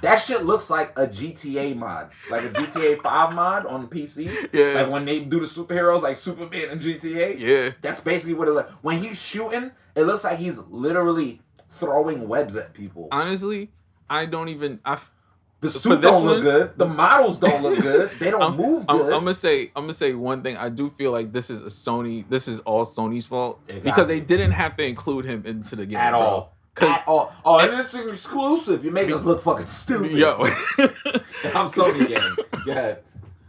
Speaker 2: That shit looks like a GTA mod. Like a GTA 5 mod on PC.
Speaker 4: Yeah.
Speaker 2: Like when they do the superheroes like Superman and GTA.
Speaker 4: Yeah.
Speaker 2: That's basically what it looks. When he's shooting, it looks like he's literally throwing webs at people.
Speaker 4: Honestly, I don't even.
Speaker 2: The
Speaker 4: for
Speaker 2: suit
Speaker 4: this
Speaker 2: don't
Speaker 4: one-
Speaker 2: look good. The models don't look good. They don't move
Speaker 4: I'm
Speaker 2: good.
Speaker 4: gonna say one thing. I do feel like this is This is all Sony's fault
Speaker 2: It gotta
Speaker 4: because
Speaker 2: be.
Speaker 4: they didn't have to include him into the game
Speaker 2: at
Speaker 4: bro.
Speaker 2: all.
Speaker 4: 'Cause-
Speaker 2: At all. Oh, and it's an exclusive. You make us look fucking stupid.
Speaker 4: Yo,
Speaker 2: I'm Sony again. Go ahead.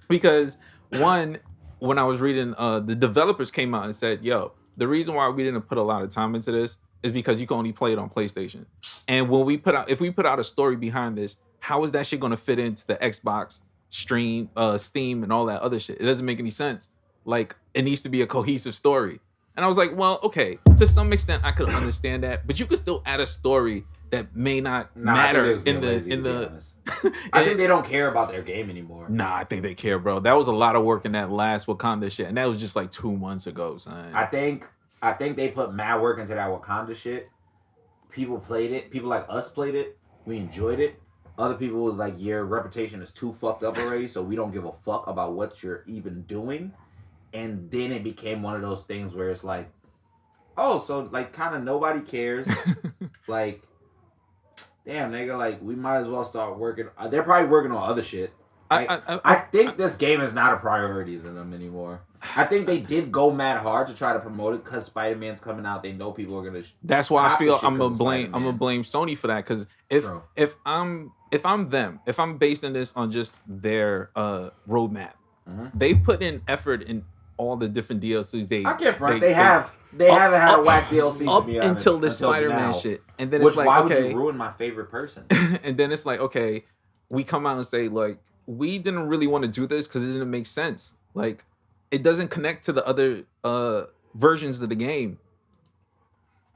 Speaker 4: because one, when I was reading, the developers came out and said, "Yo, the reason why we didn't put a lot of time into this is because you can only play it on PlayStation. And when if we put out a story behind this, how is that shit gonna fit into the Xbox stream, Steam, and all that other shit? It doesn't make any sense. Like it needs to be a cohesive story." And I was like, well, okay, to some extent I could understand that, but you could still add a story that may not matter
Speaker 2: I think they was being lazy, to be honest. I think they don't care about their game anymore.
Speaker 4: Nah, I think they care, bro. That was a lot of work in that last Wakanda shit, and that was just like 2 months ago, son.
Speaker 2: I think they put mad work into that Wakanda shit. People played it. People like us played it. We enjoyed it. Other people was like, your reputation is too fucked up already, so we don't give a fuck about what you're even doing. And then it became one of those things where it's like, oh, so like kind of nobody cares. Like, damn, nigga, like we might as well start working. They're probably working on other shit. I think this game is not a priority to them anymore. I think they did go mad hard to try to promote it because Spider-Man's coming out. They know people are gonna.
Speaker 4: That's why I
Speaker 2: cop the
Speaker 4: feel
Speaker 2: shit
Speaker 4: I'm
Speaker 2: 'cause
Speaker 4: gonna
Speaker 2: it's
Speaker 4: blame
Speaker 2: Spider-Man.
Speaker 4: Sony for that because
Speaker 2: True.
Speaker 4: if I'm basing this on just their roadmap, they put in effort in all the different DLCs.
Speaker 2: I can't front. They haven't had a whack DLC
Speaker 4: up
Speaker 2: to be honest,
Speaker 4: until the Spider-Man
Speaker 2: now.
Speaker 4: shit, and then
Speaker 2: Which
Speaker 4: it's like
Speaker 2: why
Speaker 4: okay,
Speaker 2: would you ruin my favorite person?
Speaker 4: and then it's like okay, we come out and say like we didn't really want to do this because it didn't make sense. Like it doesn't connect to the other versions of the game.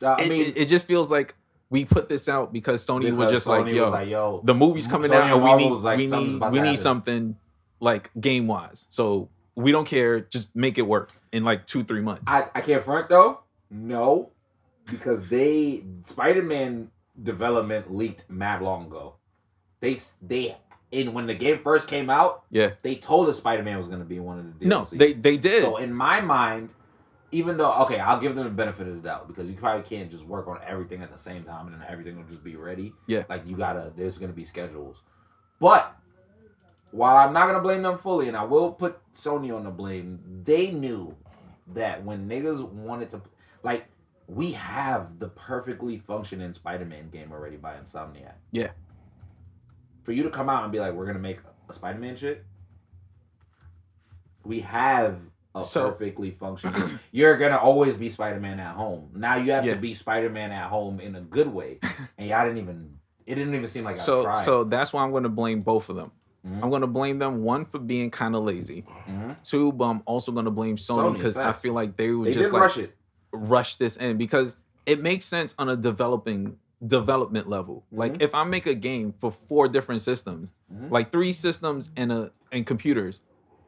Speaker 2: I mean,
Speaker 4: It just feels like we put this out because Sony was just
Speaker 2: Sony
Speaker 4: like,
Speaker 2: was
Speaker 4: yo, the movie's coming
Speaker 2: Sony
Speaker 4: out
Speaker 2: and
Speaker 4: and
Speaker 2: Marvel was like, something's about
Speaker 4: we
Speaker 2: to
Speaker 4: need
Speaker 2: happen.
Speaker 4: something like game wise. So we don't care, just make it work in like 2-3 months.
Speaker 2: I can't front though. No, because Spider-Man development leaked mad long ago. When the game first came out,
Speaker 4: yeah.
Speaker 2: they told us Spider-Man was going to be one of the DLCs.
Speaker 4: No, they did.
Speaker 2: So in my mind, even though I'll give them the benefit of the doubt because you probably can't just work on everything at the same time and then everything will just be ready.
Speaker 4: Yeah.
Speaker 2: Like there's going to be schedules. But while I'm not going to blame them fully, and I will put Sony on the blame, they knew that when niggas wanted to, like, we have the perfectly functioning Spider-Man game already by Insomniac.
Speaker 4: Yeah.
Speaker 2: For you to come out and be like, we're going to make a Spider-Man shit, we have a perfectly functioning. You're going to always be Spider-Man at home. Now you have to be Spider-Man at home in a good way. And it didn't even seem like I tried.
Speaker 4: So that's why I'm going to blame both of them. I'm going to blame them, one, for being kind of lazy. Two, but I'm also going to blame Sony because I feel like they were just like rush this in because it makes sense on a development level. Like if I make a game for 4 different systems, like 3 systems and computers,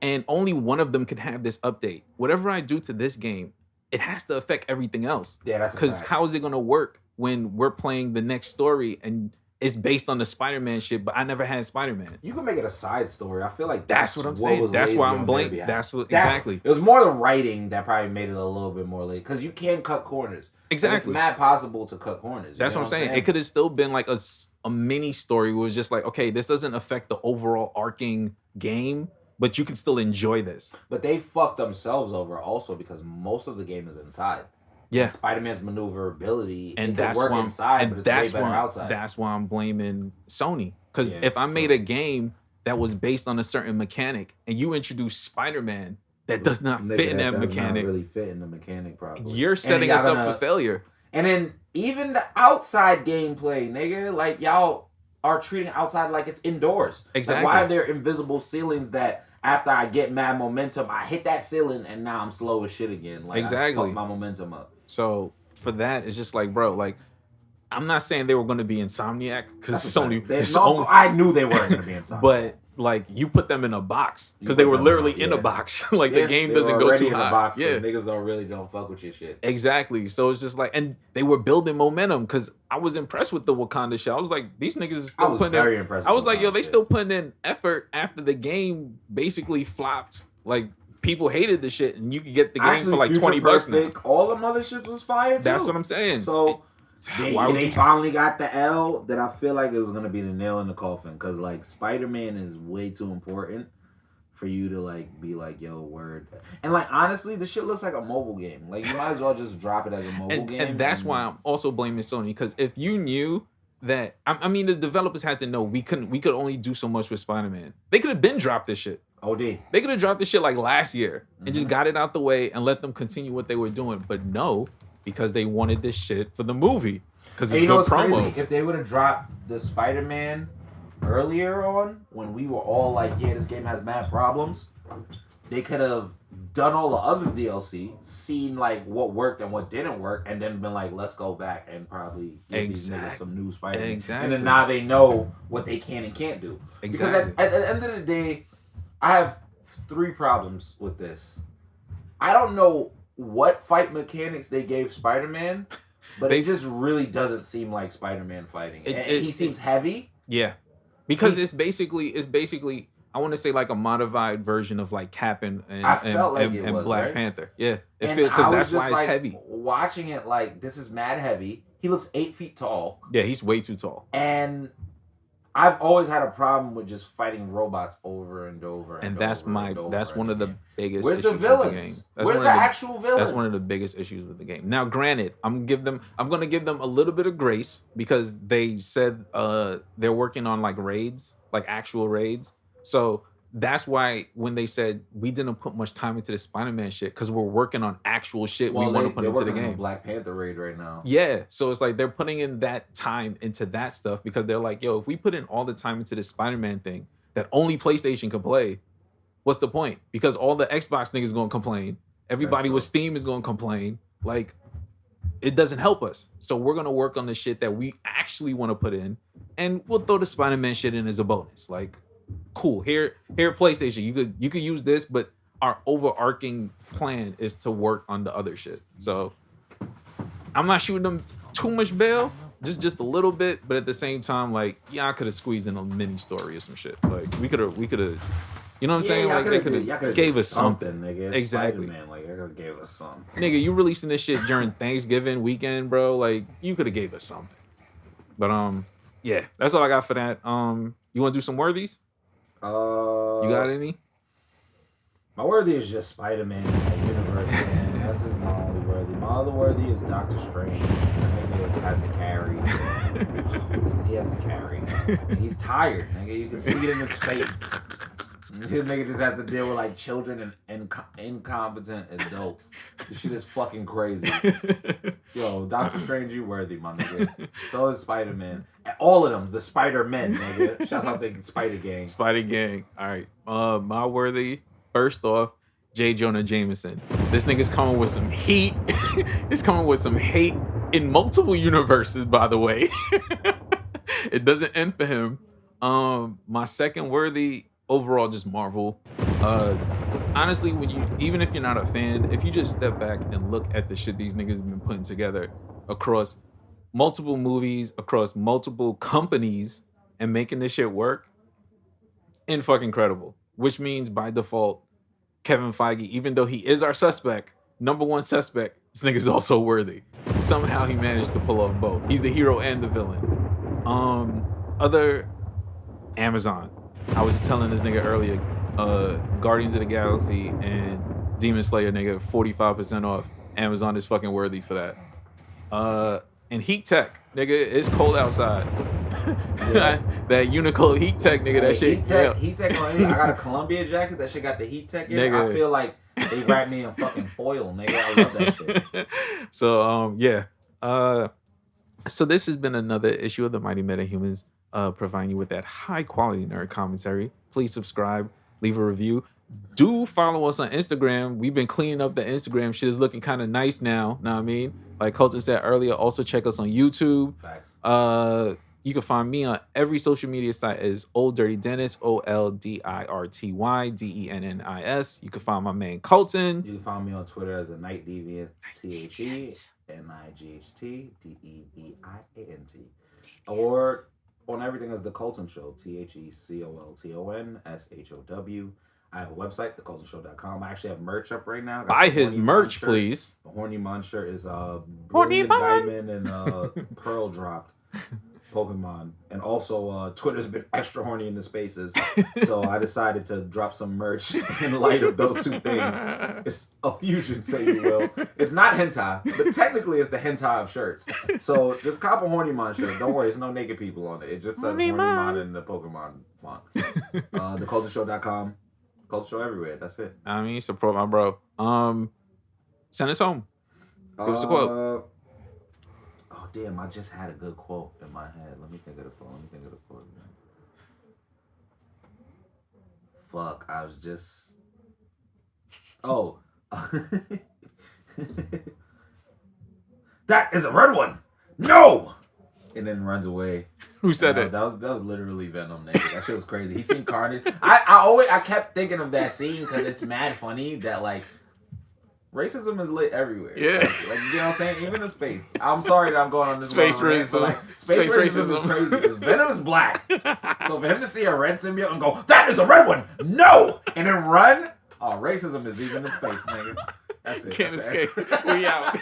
Speaker 4: and only one of them can have this update. Whatever I do to this game, it has to affect everything else.
Speaker 2: Yeah, that's
Speaker 4: because how is it going to work when we're playing the next story and it's based on the Spider-Man shit, but I never had Spider-Man.
Speaker 2: You can make it a side story. I feel like
Speaker 4: that's what I'm saying. That's why I'm blank. Exactly.
Speaker 2: It was more the writing that probably made it a little bit more late because you can cut corners.
Speaker 4: Exactly.
Speaker 2: It's mad possible to cut corners.
Speaker 4: That's what I'm saying. It could have still been like a mini story where it's just like, okay, this doesn't affect the overall arcing game, but you can still enjoy this.
Speaker 2: But they fucked themselves over also because most of the game is inside.
Speaker 4: Yeah,
Speaker 2: Spider-Man's maneuverability
Speaker 4: and
Speaker 2: that's work inside, but it's way better outside.
Speaker 4: That's why I'm blaming Sony. Because if I made a game that was based on a certain mechanic, and you introduce Spider-Man that does not fit in that mechanic,
Speaker 2: not really fit in the mechanic properly.
Speaker 4: You're setting us up for failure.
Speaker 2: And then even the outside gameplay, nigga, like y'all are treating outside like it's indoors.
Speaker 4: Exactly.
Speaker 2: Like, why are there invisible ceilings that after I get mad momentum, I hit that ceiling and now I'm slow as shit again? Like,
Speaker 4: exactly.
Speaker 2: I fuck my momentum up.
Speaker 4: So for that, it's just like, bro, like I'm not saying they were going to be Insomniac because Sony.
Speaker 2: I knew they weren't going to be Insomniac.
Speaker 4: But like you put them in a box
Speaker 2: You
Speaker 4: because they
Speaker 2: put
Speaker 4: were
Speaker 2: them
Speaker 4: literally
Speaker 2: in
Speaker 4: in
Speaker 2: a-
Speaker 4: a box. Like
Speaker 2: Yeah,
Speaker 4: the game
Speaker 2: they
Speaker 4: doesn't
Speaker 2: were
Speaker 4: go
Speaker 2: already
Speaker 4: too
Speaker 2: in a
Speaker 4: high.
Speaker 2: box, so
Speaker 4: Yeah,
Speaker 2: niggas don't fuck with your shit.
Speaker 4: exactly. So it's just like, and they were building momentum because I was impressed with the Wakanda shit. I was like, these niggas is
Speaker 2: I
Speaker 4: still
Speaker 2: was
Speaker 4: putting
Speaker 2: very
Speaker 4: in.
Speaker 2: impressed.
Speaker 4: I
Speaker 2: with
Speaker 4: was like,
Speaker 2: Wakanda
Speaker 4: yo, they
Speaker 2: shit.
Speaker 4: still putting in effort after the game basically flopped. Like people hated the shit, and you could get the game
Speaker 2: Actually,
Speaker 4: for like
Speaker 2: Future
Speaker 4: $20 now.
Speaker 2: Perfect, all them other shits was fire too.
Speaker 4: That's what I'm saying.
Speaker 2: So
Speaker 4: Why would
Speaker 2: they
Speaker 4: you?
Speaker 2: finally got the L that I feel like is gonna be the nail in the coffin, because like Spider-Man is way too important for you to like be like, yo, word. And like honestly, the shit looks like a mobile game. Like you might as well just drop it as a mobile game.
Speaker 4: And that's why I'm also blaming Sony, because if you knew that, I mean, the developers had to know we could only do so much with Spider-Man. They could have been dropped this shit.
Speaker 2: OD.
Speaker 4: They could have dropped this shit like last year and just got it out the way and let them continue what they were doing. But no, because they wanted this shit for the movie. Because it's
Speaker 2: And you know
Speaker 4: good
Speaker 2: what's
Speaker 4: promo.
Speaker 2: crazy? If they would have dropped the Spider-Man earlier on, when we were all like, yeah, this game has mad problems, they could have done all the other DLC, seen like what worked and what didn't work, and then been like, let's go back and probably give these niggas some new Spider-Man.
Speaker 4: Exactly.
Speaker 2: And then now they know what they can and can't do.
Speaker 4: Exactly.
Speaker 2: Because at the end of the day, I have 3 problems with this. I don't know what fight mechanics they gave Spider-Man, but it just really doesn't seem like Spider-Man fighting. He seems heavy.
Speaker 4: Yeah. Because it's basically I want to say like a modified version of like Cap and Black
Speaker 2: right?
Speaker 4: Panther. Yeah.
Speaker 2: And
Speaker 4: Because
Speaker 2: I was
Speaker 4: that's why
Speaker 2: just,
Speaker 4: it's
Speaker 2: like,
Speaker 4: heavy.
Speaker 2: Watching it, like, this is mad heavy. He looks 8 feet tall.
Speaker 4: Yeah, he's way too tall.
Speaker 2: And I've always had a problem with just fighting robots over and over.
Speaker 4: And that's one of the biggest
Speaker 2: Where's
Speaker 4: issues
Speaker 2: the villains?
Speaker 4: with the game.
Speaker 2: Where's the actual villains?
Speaker 4: That's one of the biggest issues with the game. Now, granted, I'm gonna give them a little bit of grace because they said they're working on like raids, like actual raids. So that's why when they said we didn't put much time into the Spider-Man shit, because we're working on actual shit we want to put into the game.
Speaker 2: Black Panther raid right now.
Speaker 4: Yeah, so it's like they're putting in that time into that stuff because they're like, yo, if we put in all the time into this Spider-Man thing that only PlayStation can play, what's the point? Because all the Xbox niggas gonna complain. Everybody with Steam is gonna complain. Like, it doesn't help us. So we're gonna work on the shit that we actually want to put in, and we'll throw the Spider-Man shit in as a bonus. Like, cool. Here, PlayStation, you could use this, but our overarching plan is to work on the other shit. So I'm not shooting them too much bail, just a little bit, but at the same time, like, yeah, I could have squeezed in a mini story or some shit. Like we could have, you know what I'm saying? Like they could have gave us something.
Speaker 2: Nigga.
Speaker 4: Exactly.
Speaker 2: Spider-Man, like, I could have gave us something.
Speaker 4: Nigga, you releasing this shit during Thanksgiving weekend, bro? Like you could have gave us something. But yeah, that's all I got for that. You want to do some worthies? You got any?
Speaker 2: My worthy is just Spider-Man in that universe, man. That's just my only worthy. My other worthy is Doctor Strange. That nigga has to carry. He has to carry. He's tired, nigga. You can see it in his face. This nigga just has to deal with like children and incompetent adults. This shit is fucking crazy. Yo, Doctor Strange, you worthy, my nigga. So is Spider-Man. All of them, the Spider-Men, nigga. Shouts out to Spider Gang.
Speaker 4: Spider Gang. All right. My worthy, first off, J. Jonah Jameson. This nigga's coming with some heat. He's coming with some hate in multiple universes, by the way. It doesn't end for him. My second worthy, overall, just Marvel. Honestly, even if you're not a fan, if you just step back and look at the shit these niggas have been putting together across multiple movies, across multiple companies, and making this shit work, fucking incredible. Which means by default, Kevin Feige, even though he is our suspect, number one suspect, this nigga's also worthy. Somehow he managed to pull off both. He's the hero and the villain. Other Amazon. I was just telling this nigga earlier, Guardians of the Galaxy and Demon Slayer, nigga, 45% off. Amazon is fucking worthy for that. And Heat Tech, nigga, it's cold outside. Yeah. That Uniqlo Heat Tech, nigga, that shit.
Speaker 2: Heat Tech. I got a Columbia jacket. That shit got the Heat Tech in it.
Speaker 4: Nigga.
Speaker 2: I feel like they wrapped me in fucking foil, nigga. I love that shit.
Speaker 4: So, yeah. So this has been another issue of the Mighty Metahumans, providing you with that high quality nerd commentary. Please subscribe, leave a review. Do follow us on Instagram. We've been cleaning up the Instagram. Shit is looking kind of nice now. Know what I mean? Like Colton said earlier, also check us on YouTube.
Speaker 2: Facts.
Speaker 4: You can find me on every social media site as Old Dirty Dennis, OLDIRTYDENNIS. You can find my man Colton.
Speaker 2: You can find me on Twitter as the Night Deviant, THENIGHT, or on everything as The Colton Show, TheColtonShow. I have a website, thecoltonshow.com. I actually have merch up right now.
Speaker 4: Buy his merch, please.
Speaker 2: The Horny Mon shirt is Brilliant Diamond and Pearl dropped. Pokemon, and also Twitter's been extra horny in the spaces, so I decided to drop some merch in light of those two things. It's a fusion, say you will. It's not hentai, but technically it's the hentai of shirts. So just cop a Hornymon shirt. Don't worry, there's no naked people on it. It just says Hornymon in the Pokemon font. TheCultureShow.com. Culture Show everywhere. That's it.
Speaker 4: I mean, support my bro. Send us home. Give us a quote.
Speaker 2: Oh damn! I just had a good quote in my head. Let me think of the quote. Fuck! I was just. Oh. That is a red one. No. And then runs away.
Speaker 4: Who said it?
Speaker 2: That was literally Venom. Nigga. That shit was crazy. He seen Carnage. I kept thinking of that scene because it's mad funny that like. Racism is lit everywhere.
Speaker 4: Yeah.
Speaker 2: Like, you know what I'm saying? Even in space. I'm sorry that I'm going on this
Speaker 4: space
Speaker 2: racism.
Speaker 4: Like,
Speaker 2: space racism is crazy because Venom is black. So for him to see a red symbiote and go, that is a red one, no! And then run, oh, racism is even in space, nigga. That's it.
Speaker 4: Can't escape. We out.